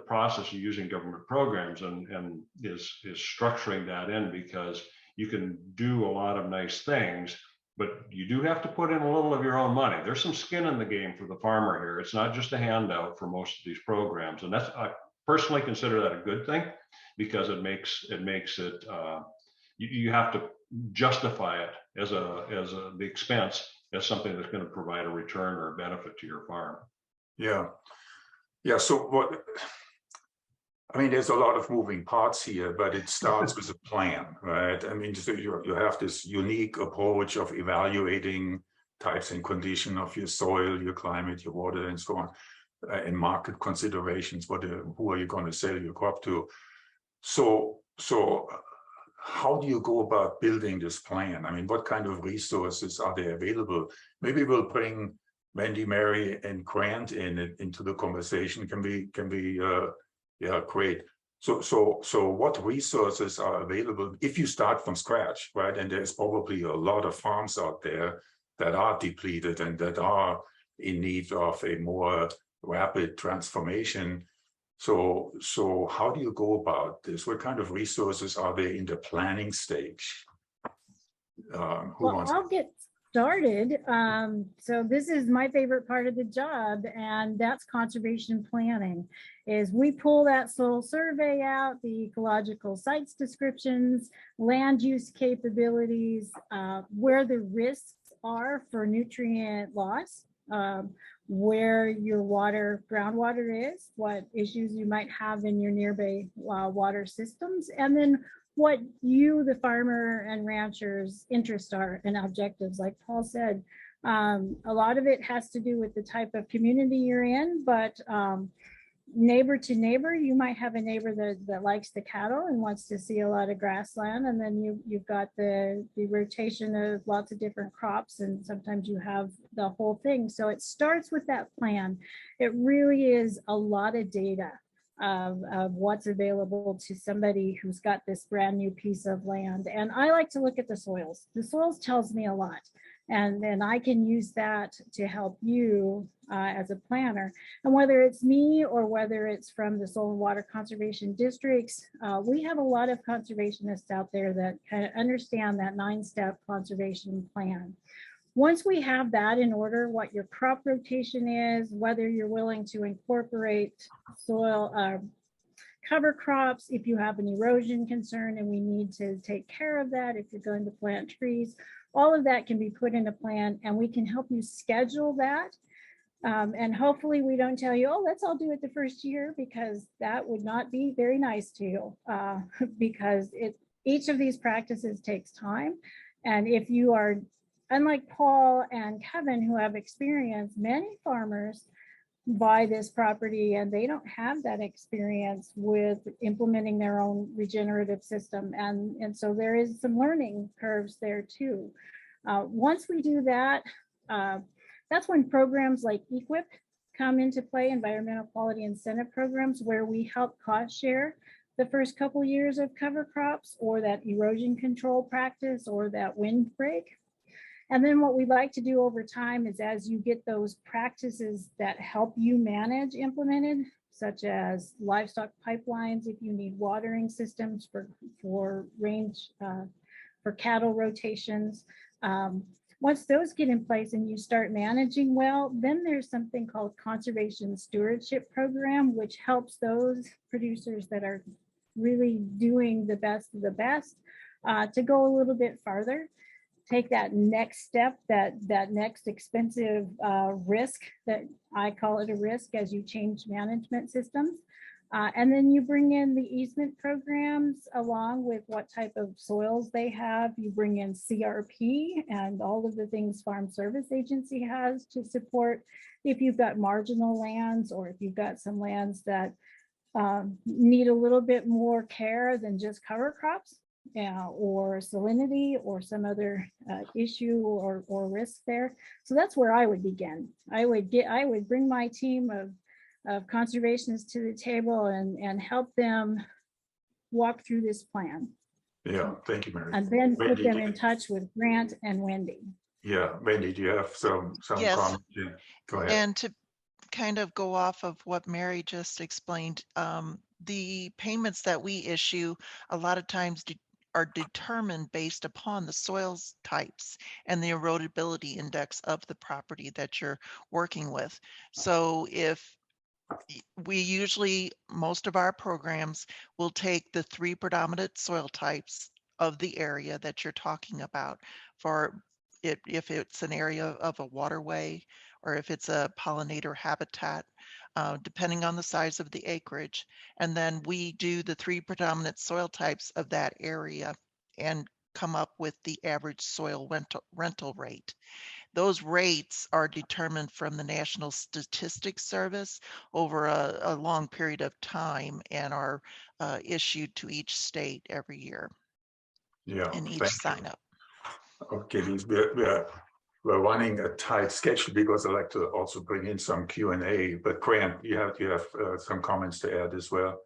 G: process of using government programs and is structuring that in, because you can do a lot of nice things, but you do have to put in a little of your own money. There's some skin in the game for the farmer here. It's not just a handout for most of these programs. And I personally consider that a good thing, because it makes it, you have to justify it as the expense as something that's going to provide a return or a benefit to your farm.
E: Yeah. Yeah, so what, I mean, there's a lot of moving parts here, but it starts with a plan, right? I mean, so you have this unique approach of evaluating types and condition of your soil, your climate, your water, and so on, and market considerations. Who are you going to sell your crop to? So how do you go about building this plan? I mean, what kind of resources are there available? Maybe we'll bring Wendy, Mary, and Grant into the conversation. Can be yeah, great. So what resources are available if you start from scratch, right? And there's probably a lot of farms out there that are depleted and that are in need of a more rapid transformation. So how do you go about this? What kind of resources are there in the planning stage?
H: I'll get started. So this is my favorite part of the job, and that's conservation planning. Is we pull that soil survey out, the ecological sites descriptions, land use capabilities, where the risks are for nutrient loss, where your groundwater is, what issues you might have in your nearby water systems, and then what you, the farmer and ranchers' interests are and objectives. Like Paul said, a lot of it has to do with the type of community you're in, but neighbor to neighbor, you might have a neighbor that likes the cattle and wants to see a lot of grassland, and then you've got the rotation of lots of different crops, and sometimes you have the whole thing. So it starts with that plan. It really is a lot of data of what's available to somebody who's got this brand new piece of land. And I like to look at the soils. The soils tells me a lot. And then I can use that to help you as a planner. And whether it's me or whether it's from the soil and water conservation districts, we have a lot of conservationists out there that kind of understand that 9-step conservation plan. Once we have that in order, what your crop rotation is, whether you're willing to incorporate soil cover crops, if you have an erosion concern and we need to take care of that, if you're going to plant trees, all of that can be put in a plan, and we can help you schedule that. And hopefully we don't tell you, oh, let's all do it the first year, because that would not be very nice to you, because each of these practices takes time. And if you are, unlike Paul and Kevin, who have experience, many farmers buy this property and they don't have that experience with implementing their own regenerative system. And so there is some learning curves there too. Once we do that, that's when programs like EQIP come into play, environmental quality incentive programs, where we help cost share the first couple years of cover crops, or that erosion control practice, or that windbreak. And then what we like to do over time is, as you get those practices that help you manage implemented, such as livestock pipelines, if you need watering systems for range, for cattle rotations, once those get in place and you start managing well, then there's something called conservation stewardship program, which helps those producers that are really doing the best of the best to go a little bit farther. Take that next step, that next expensive risk, that I call it a risk, as you change management systems. And then you bring in the easement programs along with what type of soils they have. You bring in CRP and all of the things Farm Service Agency has to support if you've got marginal lands, or if you've got some lands that need a little bit more care than just cover crops. Or salinity, or some other issue or risk there. So that's where I would begin. I would bring my team of conservationists to the table and help them walk through this plan.
E: Yeah, thank you, Mary.
H: And then
E: Wendy,
H: put them in touch with Grant and Wendy.
E: Yeah, Wendy, do you have some
I: Yes.
E: comments? Yeah, go ahead.
I: And to kind of go off of what Mary just explained, the payments that we issue a lot of times are determined based upon the soils types and the erodibility index of the property that you're working with. So if we usually, most of our programs will take the 3 predominant soil types of the area that you're talking about, for it, if it's an area of a waterway, or if it's a pollinator habitat, depending on the size of the acreage. And then we do the 3 predominant soil types of that area and come up with the average soil rental rate. Those rates are determined from the National Statistics Service over a long period of time and are issued to each state every year in each sign up.
E: Okay, we're running a tight schedule because I'd like to also bring in some Q&A, but Grant, you have some comments to add as well.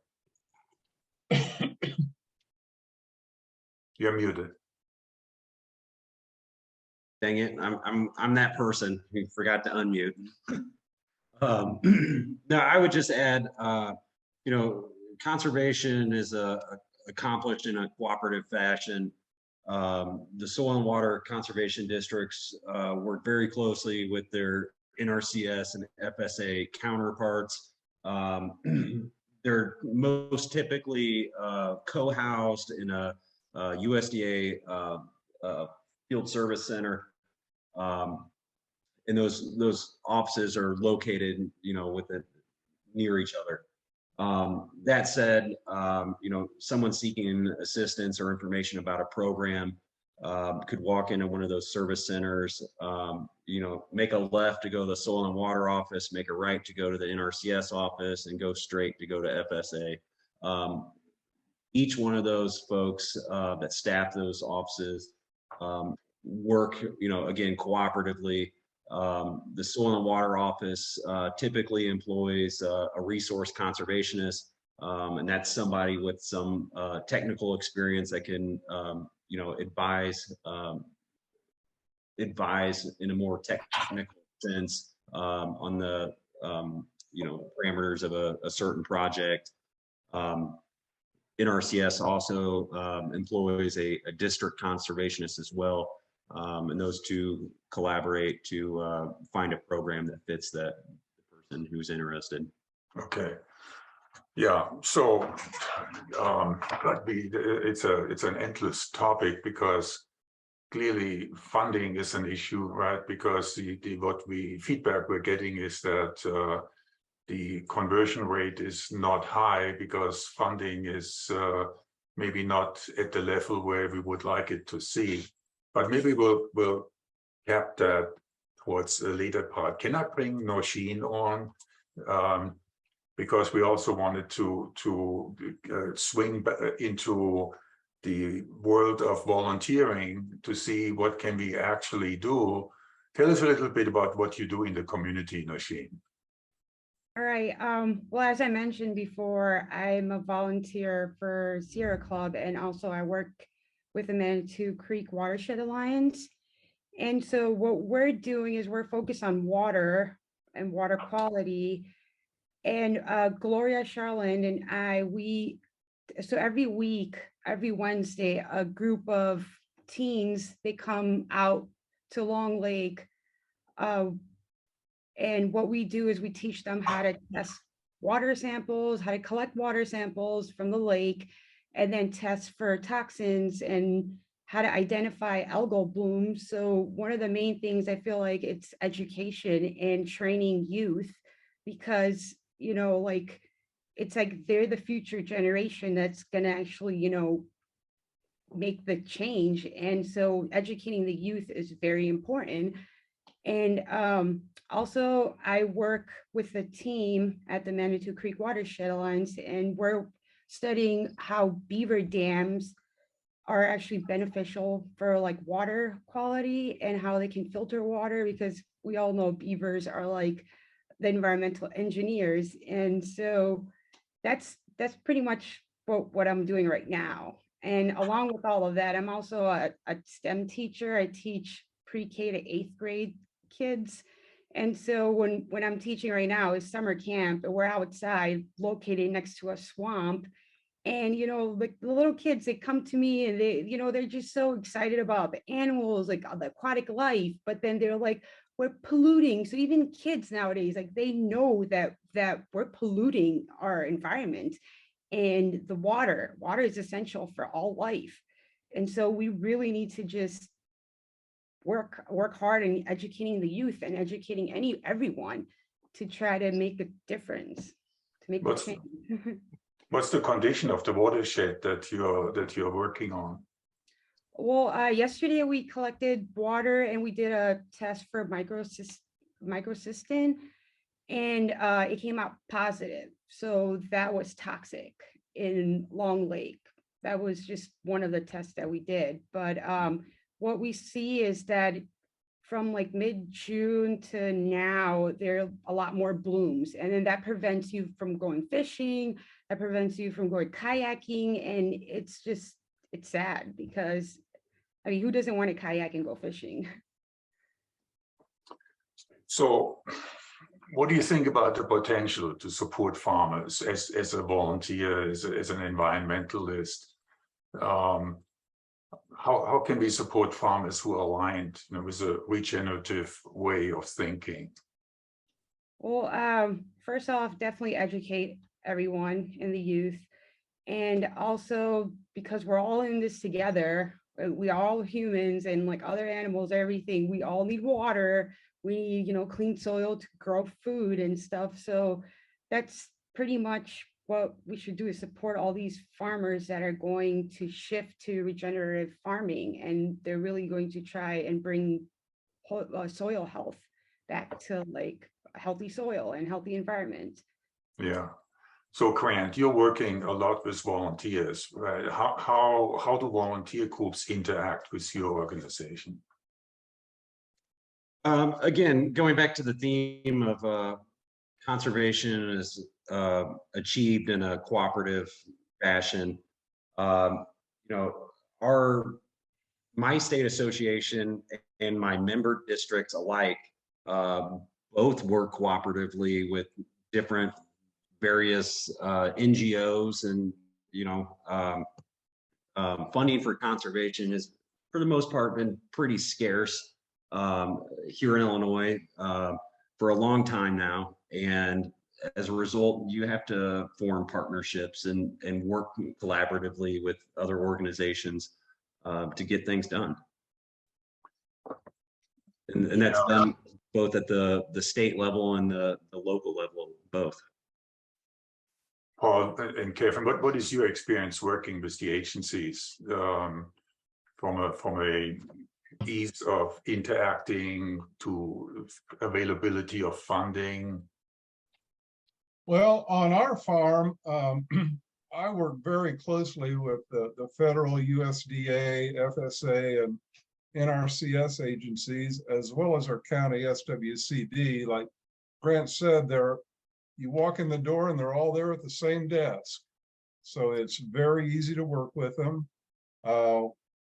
E: You're muted.
J: Dang it, I'm that person who forgot to unmute. No, I would just add, you know, conservation is accomplished in a cooperative fashion. The soil and water conservation districts work very closely with their NRCS and FSA counterparts. They're most typically co-housed in a USDA field service center, and those offices are located, you know, near each other. That said, you know, someone seeking assistance or information about a program could walk into one of those service centers, you know, make a left to go to the soil and water office, make a right to go to the NRCS office, and go straight to go to FSA. Each one of those folks that staff those offices work, you know, again, cooperatively. The soil and water office typically employs a resource conservationist, and that's somebody with some technical experience that can, you know, advise in a more technical sense on the, you know, parameters of a certain project. NRCS also employs a district conservationist as well. And those two collaborate to find a program that fits the person who's interested.
E: Okay. Yeah. So it's an endless topic because clearly funding is an issue, right? Because feedback we're getting is that the conversion rate is not high because funding is maybe not at the level where we would like it to see. But maybe we'll cap that towards the later part. Can I bring Nosheen on? Because we also wanted to swing into the world of volunteering to see what can we actually do. Tell us a little bit about what you do in the community, Nosheen.
D: All right. Well, as I mentioned before, I'm a volunteer for Sierra Club, and also I work with the Manitou Creek Watershed Alliance. And so what we're doing is we're focused on water and water quality. And Gloria, Charlene, and I, so every week, every Wednesday, a group of teens, they come out to Long Lake. And what we do is we teach them how to test water samples, how to collect water samples from the lake, and then test for toxins and how to identify algal blooms. So one of the main things I feel like it's education and training youth, because, you know, like, it's like they're the future generation that's gonna actually, you know, make the change. And so educating the youth is very important. And also I work with a team at the Manitou Creek Watershed Alliance, and we're studying how beaver dams are actually beneficial for like water quality and how they can filter water, because we all know beavers are like the environmental engineers. And so that's pretty much what I'm doing right now. And along with all of that, I'm also a STEM teacher. I teach pre-K to 8th grade kids. And so when I'm teaching right now is summer camp, and we're outside located next to a swamp. And, you know, like the little kids, they come to me and they, you know, they're just so excited about the animals, like the aquatic life, but then they're like, we're polluting. So even kids nowadays, like they know that we're polluting our environment, and the water is essential for all life. And so we really need to just work hard in educating the youth and educating everyone to try to make a difference, to make a change.
E: What's the condition of the watershed that you're working on?
D: Well, yesterday we collected water and we did a test for microcystin, and it came out positive. So that was toxic in Long Lake. That was just one of the tests that we did. But what we see is that from like mid-June to now, there are a lot more blooms. And then that prevents you from going fishing, that prevents you from going kayaking. And it's sad because, I mean, who doesn't want to kayak and go fishing?
E: So what do you think about the potential to support farmers as a volunteer, as an environmentalist? How can we support farmers who are aligned, with a regenerative way of thinking?
D: Well, first off, definitely educate everyone in the youth. And also, because we're all in this together, we all humans and like other animals, everything, we all need water. We need, clean soil to grow food and stuff. So that's pretty much what we should do, is support all these farmers that are going to shift to regenerative farming. And they're really going to try and bring soil health back to like healthy soil and healthy environment.
E: Yeah. So Grant, you're working a lot with volunteers, right? How do volunteer groups interact with your organization?
J: Again, going back to the theme of conservation is achieved in a cooperative fashion. My state association and my member districts alike both work cooperatively with different various NGOs, and funding for conservation has, for the most part, been pretty scarce here in Illinois for a long time now. And as a result, you have to form partnerships and work collaboratively with other organizations to get things done. And that's done both at the state level and the local level, both.
E: Paul and Kevin, what is your experience working with the agencies from a ease of interacting to availability of funding?
F: Well, on our farm, I work very closely with the federal USDA, FSA, and NRCS agencies, as well as our county SWCD. Like Grant said, you walk in the door and they're all there at the same desk. So it's very easy to work with them.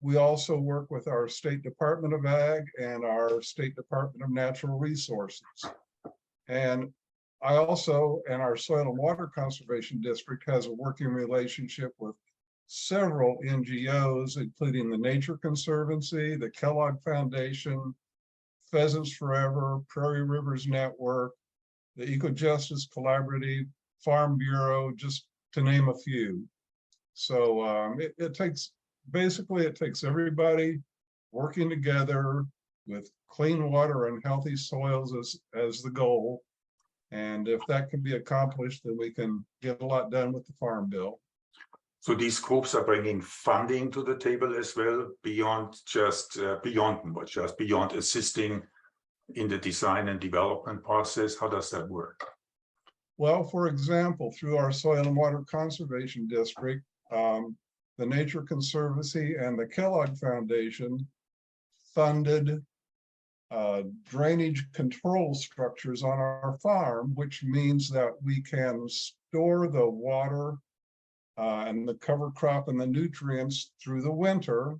F: We also work with our State Department of Ag and our State Department of Natural Resources. And our Soil and Water Conservation District has a working relationship with several NGOs, including the Nature Conservancy, the Kellogg Foundation, Pheasants Forever, Prairie Rivers Network, the Eco-Justice Collaborative, Farm Bureau, just to name a few. So it takes everybody working together with clean water and healthy soils as the goal. And if that can be accomplished, then we can get a lot done with the Farm Bill.
E: So these groups are bringing funding to the table as well, beyond assisting in the design and development process. How does that work?
F: Well, for example, through our Soil and Water Conservation District, the Nature Conservancy and the Kellogg Foundation funded drainage control structures on our farm, which means that we can store the water and the cover crop and the nutrients through the winter.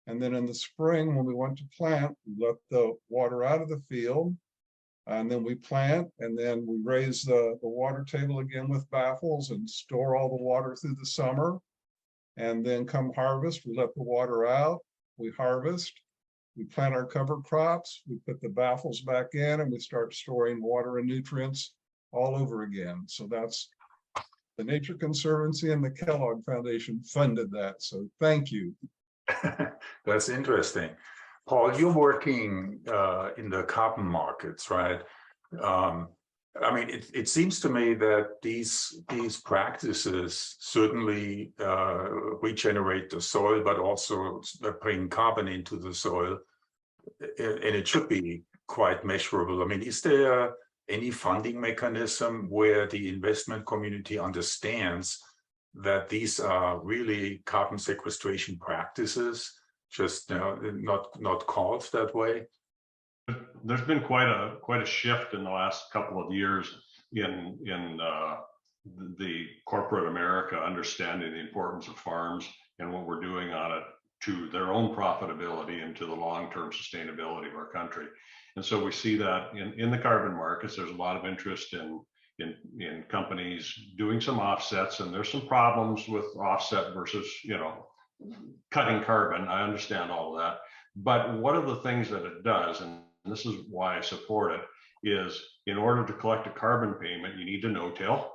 F: And then in the spring, when we want to plant, we let the water out of the field, and then we plant, and then we raise the water table again with baffles and store all the water through the summer. And then come harvest, we let the water out, we harvest, we plant our cover crops, we put the baffles back in, and we start storing water and nutrients all over again. So that's the Nature Conservancy and the Kellogg Foundation funded that. So thank you.
E: That's interesting. Paul, you're working in the carbon markets, right? I mean, it seems to me that these practices certainly regenerate the soil, but also bring carbon into the soil, and it should be quite measurable. I mean, is there any funding mechanism where the investment community understands that these are really carbon sequestration practices, just not called that way?
G: There's been quite a shift in the last couple of years in the corporate America understanding the importance of farms and what we're doing on it to their own profitability and to the long-term sustainability of our country. And so we see that in the carbon markets, there's a lot of interest in companies doing some offsets, and there's some problems with offset versus, cutting carbon. I understand all of that. But one of the things that it does, and this is why I support it, is in order to collect a carbon payment, you need to no-till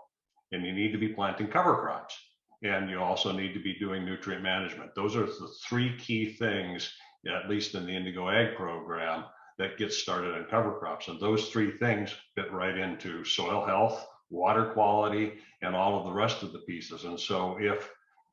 G: and you need to be planting cover crops. And you also need to be doing nutrient management. Those are the three key things, at least in the Indigo Ag program, that gets started on cover crops. And those three things fit right into soil health, water quality, and all of the rest of the pieces. And so if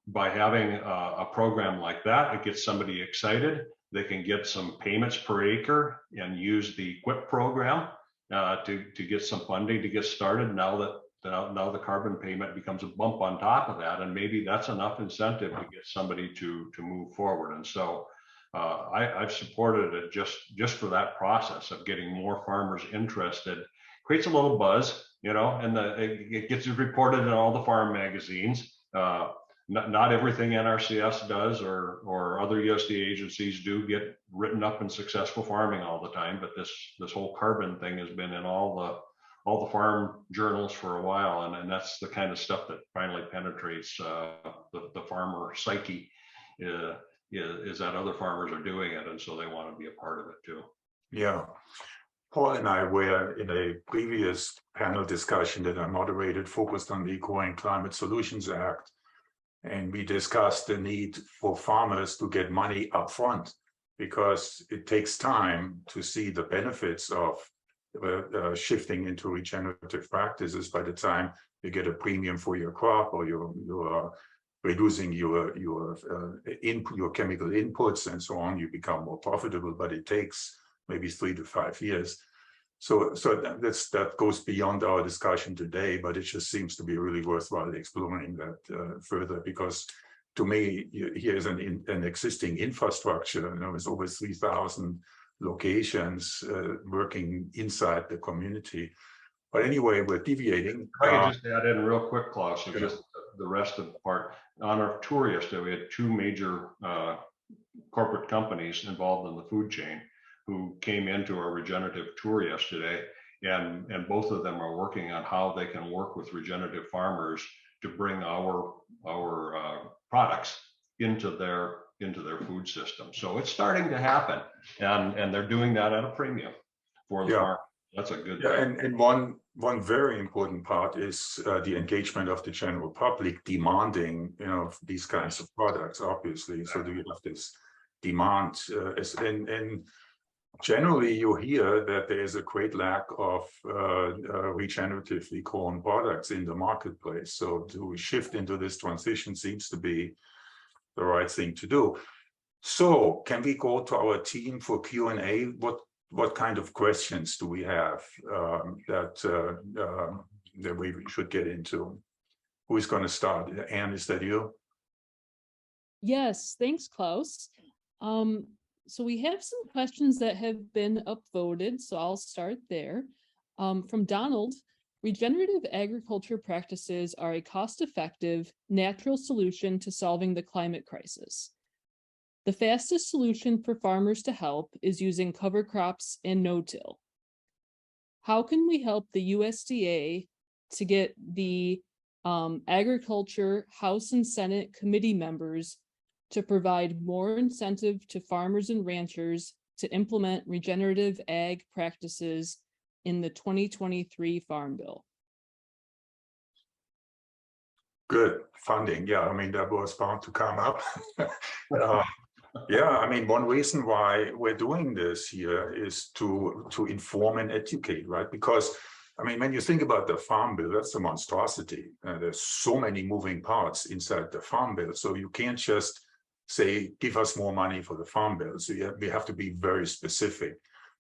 G: by having a program like that, it gets somebody excited, they can get some payments per acre and use the QUIP program to get some funding to get started. Now the carbon payment becomes a bump on top of that, and maybe that's enough incentive to get somebody to move forward. And so I've supported it just for that process of getting more farmers interested. Creates a little buzz, and it gets reported in all the farm magazines. Not everything NRCS does or other USDA agencies do get written up in successful farming all the time, but this whole carbon thing has been in all the farm journals for a while, and that's the kind of stuff that finally penetrates the farmer psyche, is that other farmers are doing it, and so they want to be a part of it too.
E: Yeah. Paul and I were in a previous panel discussion that I moderated focused on the Eco and Climate Solutions Act. And we discussed the need for farmers to get money up front because it takes time to see the benefits of shifting into regenerative practices. By the time you get a premium for your crop, or you're reducing your chemical inputs and so on, you become more profitable, but it takes maybe 3 to 5 years. So that goes beyond our discussion today, but it just seems to be really worthwhile exploring that further, because to me, here's an existing infrastructure. There's over 3,000 locations working inside the community. But anyway, we're deviating.
G: I could just add in real quick, Klaus, so just the rest of the part. On our tour yesterday, we had 2 major corporate companies involved in the food chain who came into our regenerative tour yesterday, and both of them are working on how they can work with regenerative farmers to bring our products into their food system. So it's starting to happen, and they're doing that at a premium for the farm. That's a good thing.
E: And one very important part is the engagement of the general public demanding these kinds of products, obviously. So do you have this demand and generally, you hear that there is a great lack of regeneratively grown products in the marketplace. So to shift into this transition seems to be the right thing to do. So can we go to our team for Q&A? What kind of questions do we have that we should get into? Who is going to start? Anne, is that you?
K: Yes, thanks, Klaus. So we have some questions that have been upvoted, so I'll start there. From Donald, regenerative agriculture practices are a cost-effective, natural solution to solving the climate crisis. The fastest solution for farmers to help is using cover crops and no-till. How can we help the USDA to get the Agriculture House and Senate committee members to provide more incentive to farmers and ranchers to implement regenerative ag practices in the 2023 Farm Bill?
E: Good. Funding. Yeah, I mean, that was bound to come up. Yeah, I mean, one reason why we're doing this here is to inform and educate, right? Because I mean, when you think about the Farm Bill, that's a monstrosity. There's so many moving parts inside the Farm Bill. So you can't just say, give us more money for the Farm Bill. So we have to be very specific.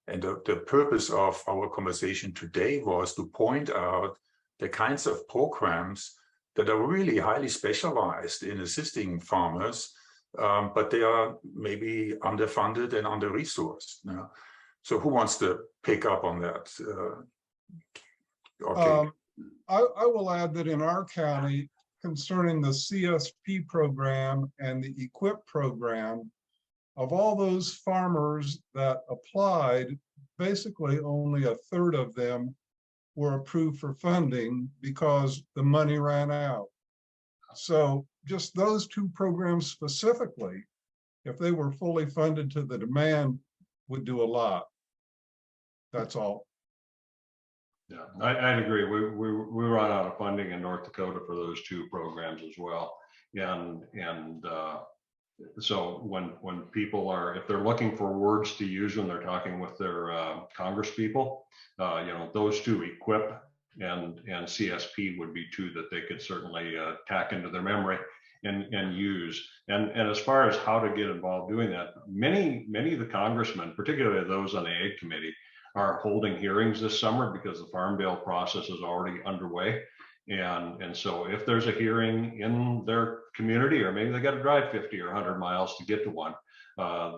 E: And the purpose of our conversation today was to point out the kinds of programs that are really highly specialized in assisting farmers, but they are maybe underfunded and under-resourced. You know? So who wants to pick up on that? Okay.
F: I will add that in our county, concerning the CSP program and the EQIP program, of all those farmers that applied, basically only a third of them were approved for funding because the money ran out. So just those two programs specifically, if they were fully funded to the demand, would do a lot. That's all.
G: Yeah, I'd agree. We run out of funding in North Dakota for those two programs as well. So when people are, if they're looking for words to use when they're talking with their Congress people, those two, EQIP and CSP, would be two that they could certainly tack into their memory and use. And as far as how to get involved doing that, many of the congressmen, particularly those on the Ag Committee, are holding hearings this summer because the Farm Bill process is already underway. And so if there's a hearing in their community, or maybe they got to drive 50 or 100 miles to get to one,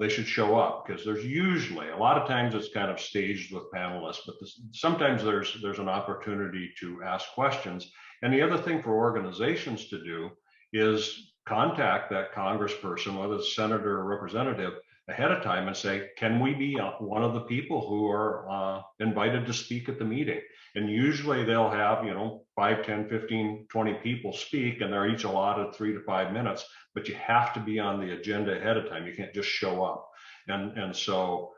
G: they should show up, because there's usually, a lot of times it's kind of staged with panelists, but sometimes there's an opportunity to ask questions. And the other thing for organizations to do is contact that congressperson, whether it's senator or representative, ahead of time and say, can we be one of the people who are invited to speak at the meeting? And usually they'll have, 5, 10, 15, 20 people speak, and they're each allotted 3 to 5 minutes, but you have to be on the agenda ahead of time. You can't just show up. And so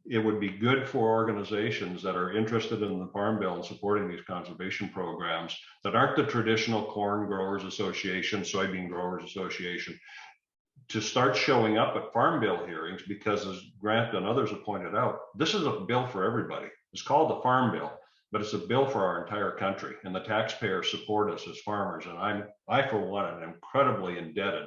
G: it would be good for organizations that are interested in the Farm Bill and supporting these conservation programs that aren't the traditional Corn Growers Association, Soybean Growers Association, to start showing up at Farm Bill hearings, because as Grant and others have pointed out, this is a bill for everybody. It's called the Farm Bill, but it's a bill for our entire country, and the taxpayers support us as farmers. And I for one, am incredibly indebted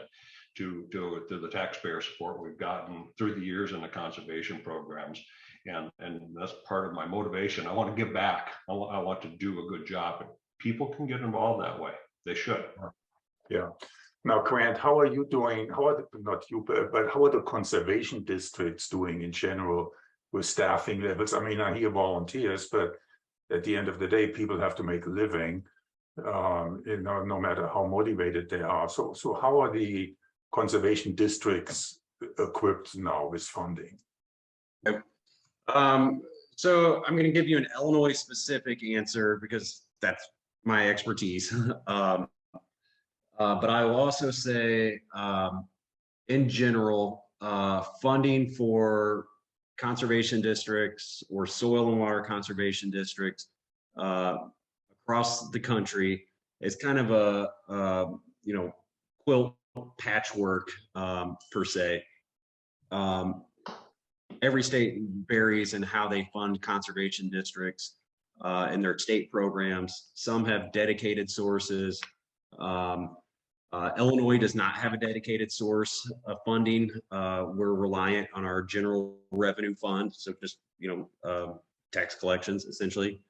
G: to the taxpayer support we've gotten through the years in the conservation programs. And that's part of my motivation. I want to give back. I want to do a good job, but people can get involved that way. They should.
E: Yeah. Now, Grant, how are you doing? How are the conservation districts doing in general with staffing levels? I mean, I hear volunteers, but at the end of the day, people have to make a living, no matter how motivated they are. So how are the conservation districts equipped now with funding?
J: So I'm going to give you an Illinois specific answer because that's my expertise. But I will also say, in general, funding for conservation districts or soil and water conservation districts across the country is kind of a quilt patchwork per se. Every state varies in how they fund conservation districts in their state programs. Some have dedicated sources. Illinois does not have a dedicated source of funding. We're reliant on our general revenue fund, so just tax collections essentially.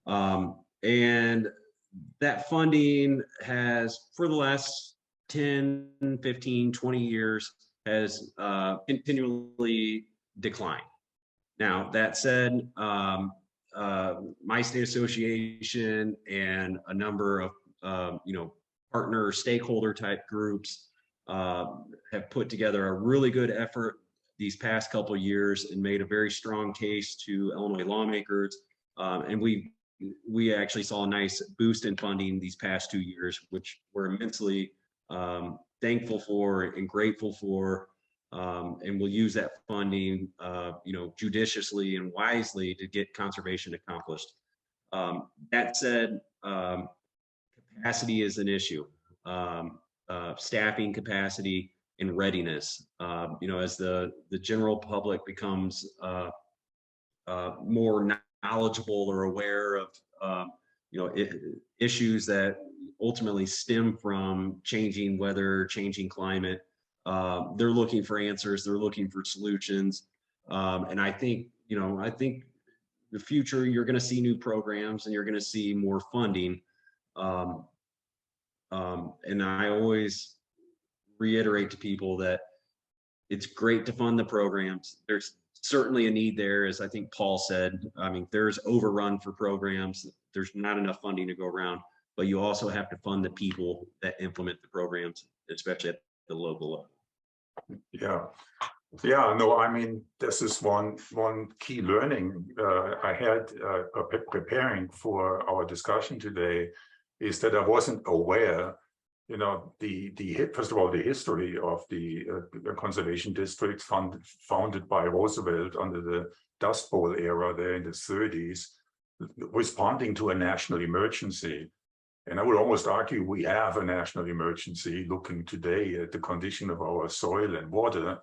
J: And that funding has, for the last 10, 15, 20 years, has continually declined. Now, that said, my state association and a number of partner stakeholder type groups have put together a really good effort these past couple of years and made a very strong case to Illinois lawmakers. And we actually saw a nice boost in funding these past 2 years, which we're immensely thankful for and grateful for. And we'll use that funding, judiciously and wisely to get conservation accomplished. That said, capacity is an issue, staffing capacity and readiness. As the general public becomes more knowledgeable or aware of issues that ultimately stem from changing weather, changing climate. They're looking for answers. They're looking for solutions. And I think the future, you're going to see new programs and you're going to see more funding. And I always reiterate to people that it's great to fund the programs. There's certainly a need there, as I think Paul said. I mean, there's overrun for programs. There's not enough funding to go around, but you also have to fund the people that implement the programs, especially at the local level.
E: Yeah, no, I mean, this is one key learning I had preparing for our discussion today, is that I wasn't aware, first of all, the history of the conservation districts founded by Roosevelt under the Dust Bowl era there in the 30s, responding to a national emergency. And I would almost argue we have a national emergency looking today at the condition of our soil and water.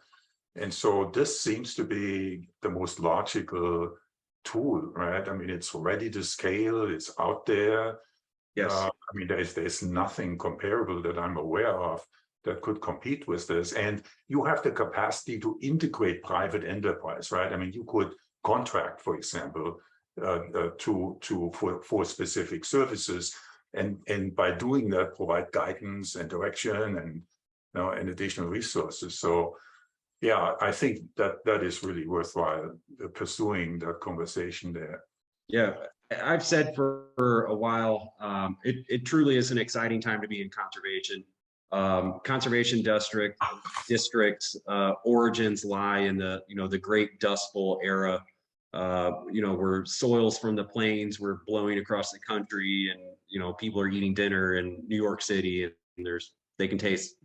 E: And so this seems to be the most logical tool, right? I mean, it's ready to scale, it's out there.
J: Yes.
E: I mean, there's nothing comparable that I'm aware of that could compete with this. And you have the capacity to integrate private enterprise, right? I mean, you could contract, for example, for specific services. And by doing that, provide guidance and direction and additional resources. So yeah, I think that is really worthwhile pursuing that conversation there.
J: Yeah, I've said for a while, it truly is an exciting time to be in conservation. Conservation districts origins lie in the Great Dust Bowl era, where soils from the plains were blowing across the country, and people are eating dinner in New York City, and they can taste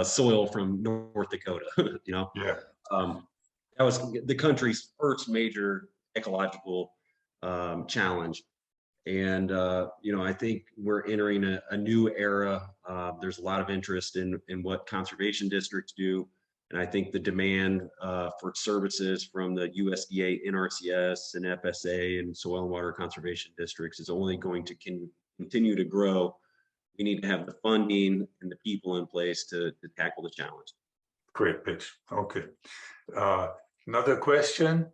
J: soil from North Dakota.
E: Yeah.
J: That was the country's first major ecological challenge. And I think we're entering a new era. There's a lot of interest in what conservation districts do. And I think the demand for services from the USDA, NRCS, and FSA and soil and water conservation districts is only going to continue to grow. We need to have the funding and the people in place to tackle the challenge.
E: Great pitch. Okay. Another question?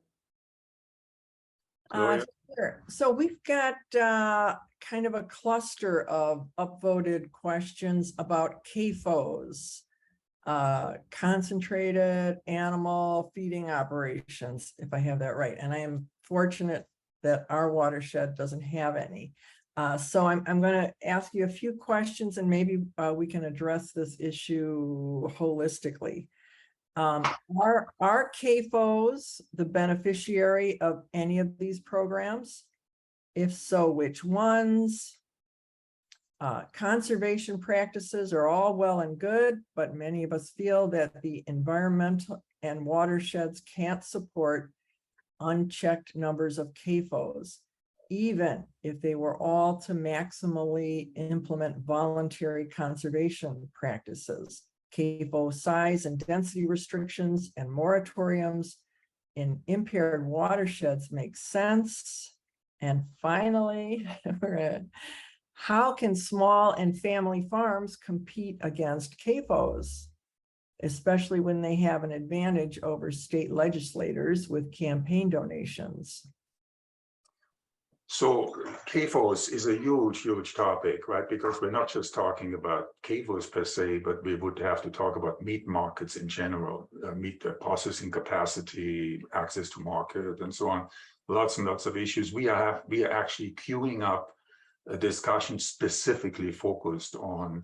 L: Sure. So we've got kind of a cluster of upvoted questions about CAFOs, concentrated animal feeding operations, if I have that right. And I am fortunate that our watershed doesn't have any. So I'm going to ask you a few questions, and maybe we can address this issue holistically. Are CAFOs the beneficiary of any of these programs? If so, which ones? Conservation practices are all well and good, but many of us feel that the environmental and watersheds can't support unchecked numbers of CAFOs, even if they were all to maximally implement voluntary conservation practices. CAFO size and density restrictions and moratoriums in impaired watersheds make sense. And finally, how can small and family farms compete against CAFOs, especially when they have an advantage over state legislators with campaign donations?
E: So CAFOs is a huge topic, right? Because we're not just talking about CAFOs per se, but we would have to talk about meat markets in general, meat processing capacity, access to market, and so on. Lots and lots of issues. We are actually queuing up a discussion specifically focused on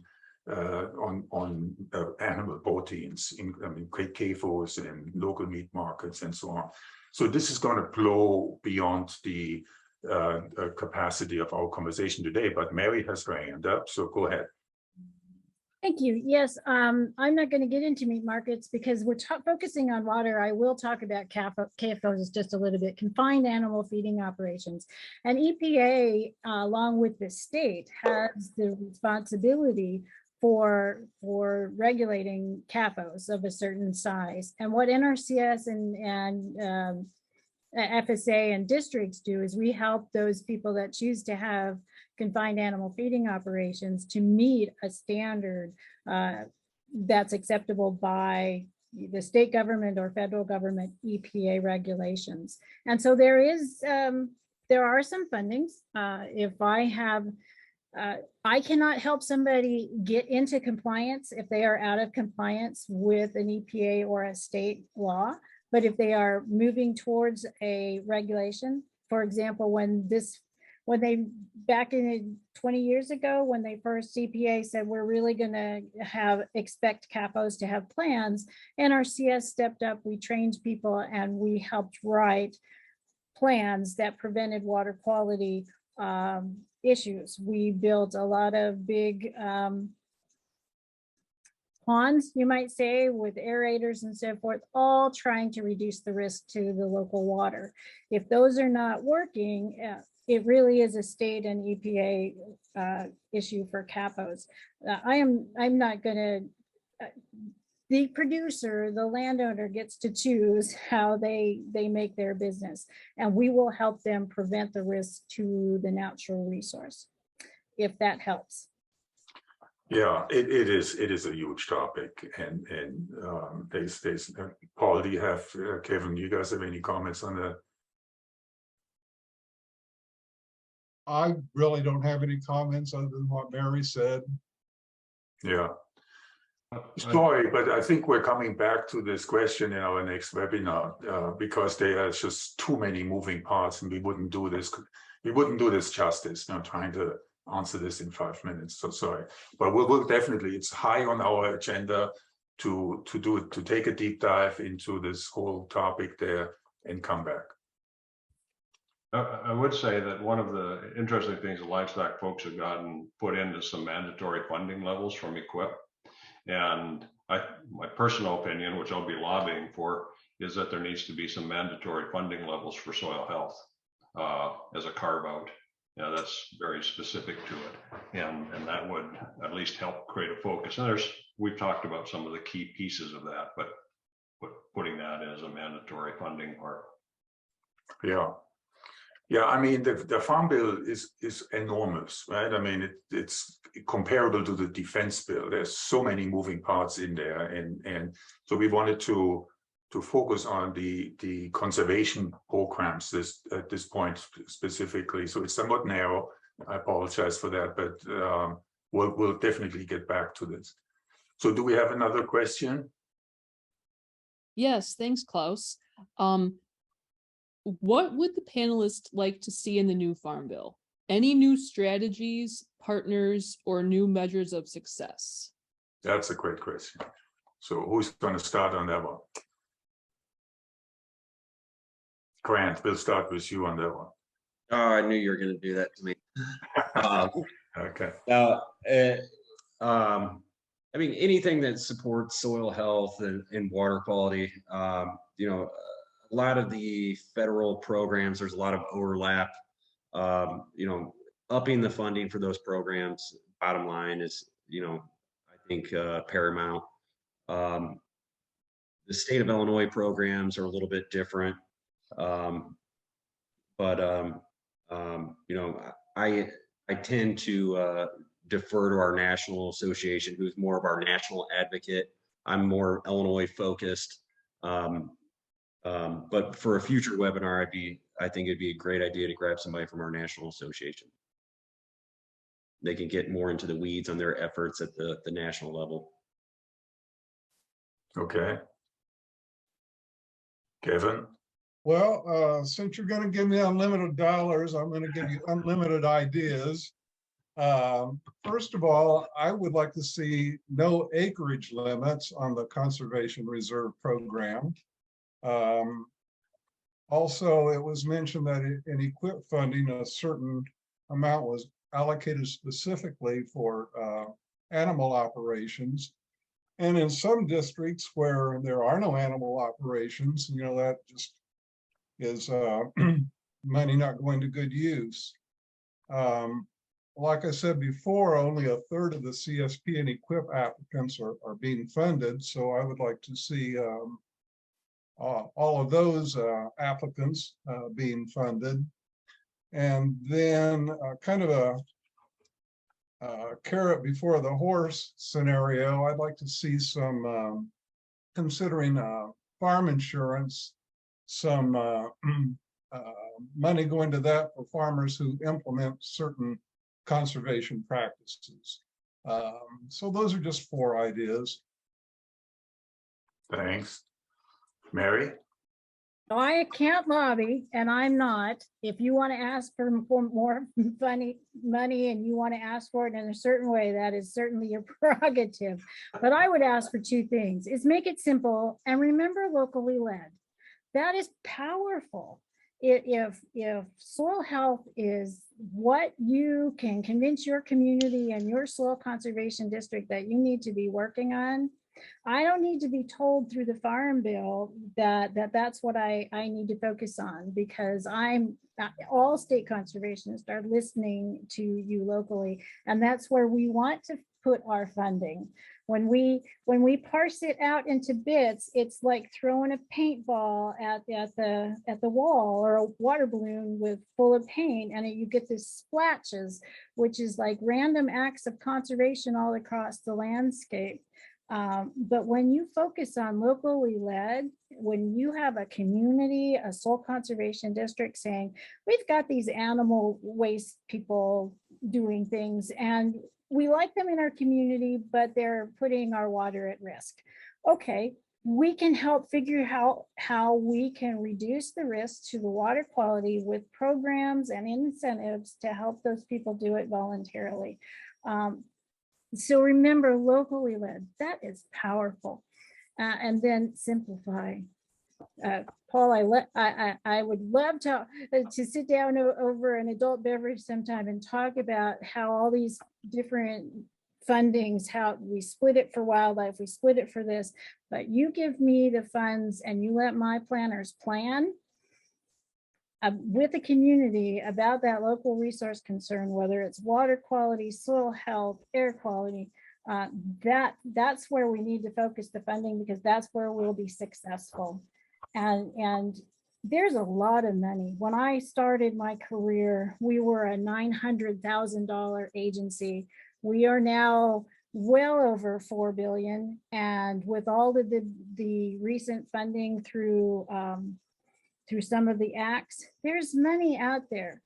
E: animal proteins, CAFOs and local meat markets and so on. So this is going to blow beyond the capacity of our conversation today, but Mary has her hand up, so go ahead.
H: Thank you. Yes, I'm not going to get into meat markets because we're focusing on water. I will talk about CAFOs just a little bit, confined animal feeding operations. And EPA, along with the state, has the responsibility for regulating CAFOs of a certain size. And what NRCS and FSA and districts do is we help those people that choose to have confined animal feeding operations to meet a standard that's acceptable by the state government or federal government EPA regulations. And so there are some fundings. If I have, I cannot help somebody get into compliance if they are out of compliance with an EPA or a state law. But if they are moving towards a regulation, for example, when they back in 20 years ago, when they first EPA said we're really going to expect CAFOs to have plans, NRCS stepped up, we trained people, and we helped write plans that prevented water quality issues. We built a lot of big ponds, you might say, with aerators and so forth, all trying to reduce the risk to the local water. If those are not working, it really is a state and EPA issue for CAFOs. I'm not gonna, the producer, the landowner gets to choose how they make their business, and we will help them prevent the risk to the natural resource, if that helps.
E: Yeah, it is a huge topic, and there's Paul, do you have Kevin? Do you guys have any comments on that?
F: I really don't have any comments other than what Mary said.
E: Yeah. Sorry, but I think we're coming back to this question in our next webinar because there are just too many moving parts, and we wouldn't do this justice. Now trying to answer this in 5 minutes. So sorry, but we'll definitely. It's high on our agenda to take a deep dive into this whole topic there and come back.
G: I would say that one of the interesting things the livestock folks have gotten put into some mandatory funding levels from EQIP. And my personal opinion, which I'll be lobbying for, is that there needs to be some mandatory funding levels for soil health as a carve out. Yeah, that's very specific to it. And that would at least help create a focus. And we've talked about some of the key pieces of that, but putting that as a mandatory funding part.
E: Yeah. Yeah, I mean, the Farm Bill is enormous, right? I mean, it's comparable to the Defense Bill. There's so many moving parts in there. And so we wanted to focus on the conservation programs at this point specifically. So it's somewhat narrow. I apologize for that, but we'll definitely get back to this. So do we have another question?
K: Yes, thanks, Klaus. What would the panelists like to see in the new Farm Bill? Any new strategies, partners, or new measures of success?
E: That's a great question. So who's going to start on that one? Grant, we'll start with you on that one.
J: Oh, I knew you were going to do that to me.
E: Okay.
J: I mean, anything that supports soil health and water quality, you know, a lot of the federal programs, there's a lot of overlap. You know, upping the funding for those programs, bottom line is, you know, I think paramount. The state of Illinois programs are a little bit different. You know, I tend to defer to our national association, who's more of our national advocate. I'm more Illinois focused. But for a future webinar, I think it'd be a great idea to grab somebody from our national association. They can get more into the weeds on their efforts at the national level.
E: Okay. Kevin?
F: Well, since you're going to give me unlimited dollars, I'm going to give you unlimited ideas. First of all, I would like to see no acreage limits on the Conservation Reserve Program. Also, it was mentioned that in EQIP funding, a certain amount was allocated specifically for animal operations. And in some districts where there are no animal operations, you know, that just is money not going to good use. Like I said before, only a third of the CSP and EQIP applicants are being funded. So I would like to see all of those applicants being funded. And then kind of a carrot before the horse scenario, I'd like to see some, considering farm insurance, some money going to that for farmers who implement certain conservation practices. So those are just 4 ideas.
E: Thanks. Mary?
H: I can't lobby, and I'm not. If you want to ask for more money and you want to ask for it in a certain way, that is certainly your prerogative. But I would ask for 2 things: is make it simple and remember locally led. That is powerful. If soil health is what you can convince your community and your soil conservation district that you need to be working on, I don't need to be told through the Farm Bill that's what I need to focus on, because all state conservationists are listening to you locally, and that's where we want to put our funding. When we parse it out into bits, it's like throwing a paintball at the wall, or a water balloon full of paint, and you get this splatches, which is like random acts of conservation all across the landscape. But when you focus on locally led, when you have a community, a soil conservation district saying, we've got these animal waste people doing things and we like them in our community, but they're putting our water at risk. Okay, we can help figure out how we can reduce the risk to the water quality with programs and incentives to help those people do it voluntarily. So remember, locally led, that is powerful. And then simplify. Paul, I would love to sit down over an adult beverage sometime and talk about how all these different fundings, how we split it for wildlife, we split it for this, but you give me the funds and you let my planners plan with the community about that local resource concern, whether it's water quality, soil health, air quality. That's where we need to focus the funding, because that's where we'll be successful. And there's a lot of money. When I started my career, we were a $900,000 agency. We are now well over 4 billion. And with all of the recent funding through some of the acts, there's money out there.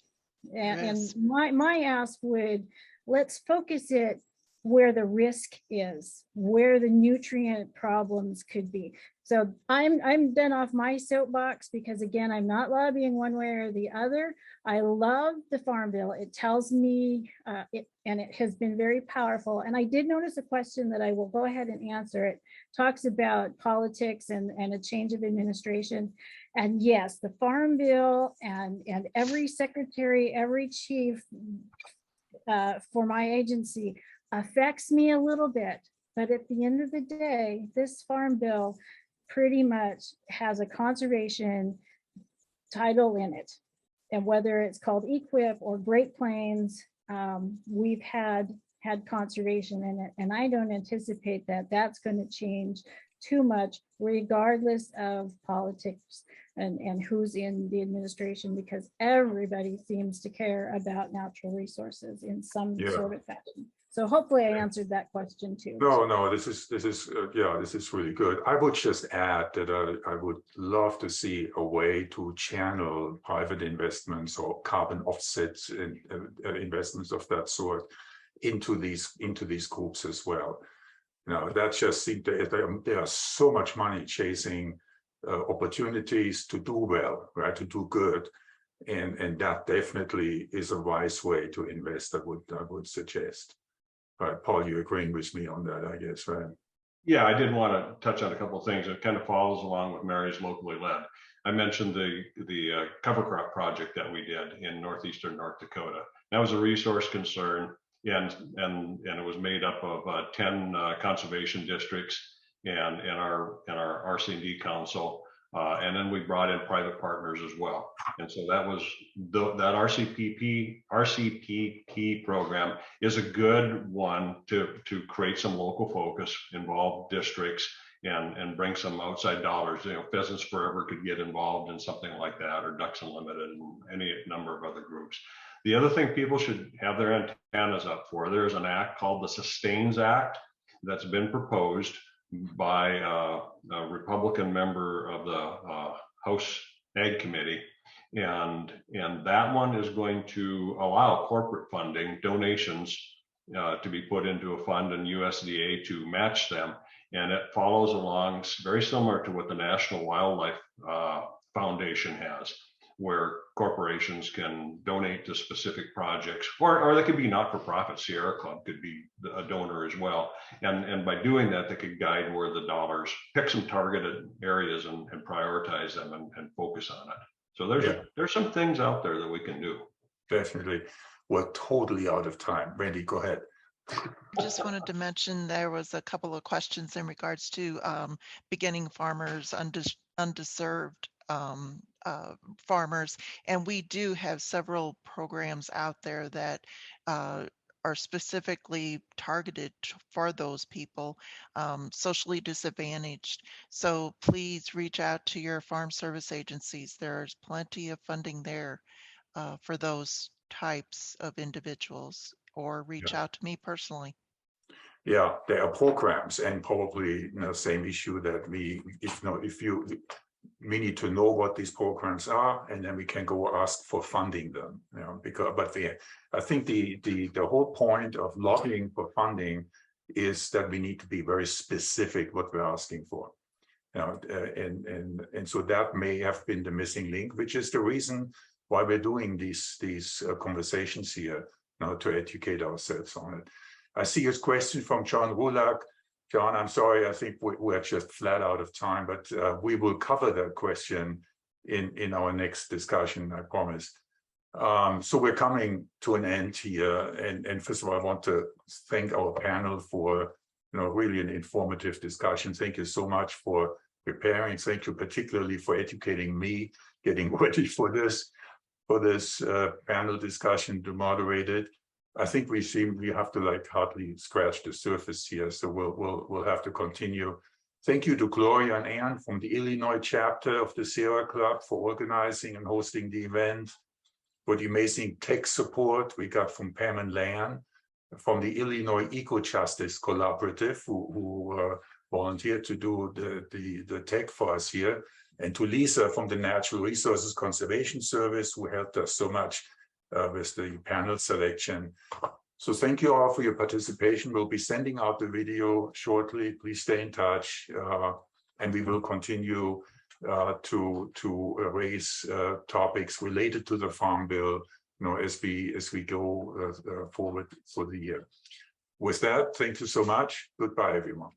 H: And my ask would, let's focus it where the risk is, where the nutrient problems could be. So I'm done off my soapbox, because again, I'm not lobbying one way or the other. I love the Farm Bill. It tells me, and it has been very powerful. And I did notice a question that I will go ahead and answer. It talks about politics and a change of administration. And yes, the Farm Bill and every secretary, every chief for my agency affects me a little bit. But at the end of the day, this Farm Bill pretty much has a conservation title in it. And whether it's called EQIP or Great Plains, we've had conservation in it. And I don't anticipate that that's going to change too much, regardless of politics and who's in the administration, because everybody seems to care about natural resources in some sort of fashion. So hopefully I answered that question too.
E: No, this is really good. I would just add that I would love to see a way to channel private investments or carbon offsets and investments of that sort into these groups as well. That just seems there is so much money chasing opportunities to do well, right? To do good, and that definitely is a wise way to invest. I would suggest. But Paul, you agreeing with me on that, I guess, right?
G: Yeah, I did want to touch on a couple of things. It kind of follows along with Mary's locally led. I mentioned the cover crop project that we did in northeastern North Dakota. That was a resource concern, and it was made up of 10 conservation districts and our RC&D council. And then we brought in private partners as well. And so that was that RCPP program is a good one to create some local focus, involve districts, and bring some outside dollars. Pheasants Forever could get involved in something like that, or Ducks Unlimited, and any number of other groups. The other thing people should have their antennas up for, there's an act called the Sustains Act that's been proposed by a Republican member of the House Ag Committee. And that one is going to allow corporate funding, donations to be put into a fund and USDA to match them. And it follows along very similar to what the National Wildlife Foundation has, where corporations can donate to specific projects, or they could be not-for-profit. Sierra Club could be a donor as well. And by doing that, they could guide where the dollars, pick some targeted areas and prioritize them and focus on it. So there's some things out there that we can do.
E: Definitely. We're totally out of time. Randy, go ahead.
I: I just wanted to mention there was a couple of questions in regards to beginning farmers, undeserved farmers, and we do have several programs out there that are specifically targeted for those people, socially disadvantaged. So please reach out to your farm service agencies. There's plenty of funding there for those types of individuals, or reach out to me personally.
E: Yeah, there are programs, and probably same issue that we need to know what these programs are, and then we can go ask for funding them. I think the whole point of lobbying for funding is that we need to be very specific what we're asking for. And so that may have been the missing link, which is the reason why we're doing these conversations here now, to educate ourselves on it. I see a question from John Rulak. John, I'm sorry, I think we're just flat out of time, but we will cover that question in our next discussion, I promise. So we're coming to an end here. And first of all, I want to thank our panel for really an informative discussion. Thank you so much for preparing. Thank you particularly for educating me, getting ready for this panel discussion to moderate it. I think we have to hardly scratch the surface here, so we'll have to continue. Thank you to Gloria and Ann from the Illinois chapter of the Sierra Club for organizing and hosting the event, for the amazing tech support we got from Pam and Lan, from the Illinois Eco Justice Collaborative, who volunteered to do the tech for us here, and to Lisa from the Natural Resources Conservation Service, who helped us so much with the panel selection. So thank you all for your participation. We'll be sending out the video shortly. Please stay in touch, and we will continue to raise topics related to the Farm Bill, as we go forward for the year. With that, thank you so much. Goodbye, everyone.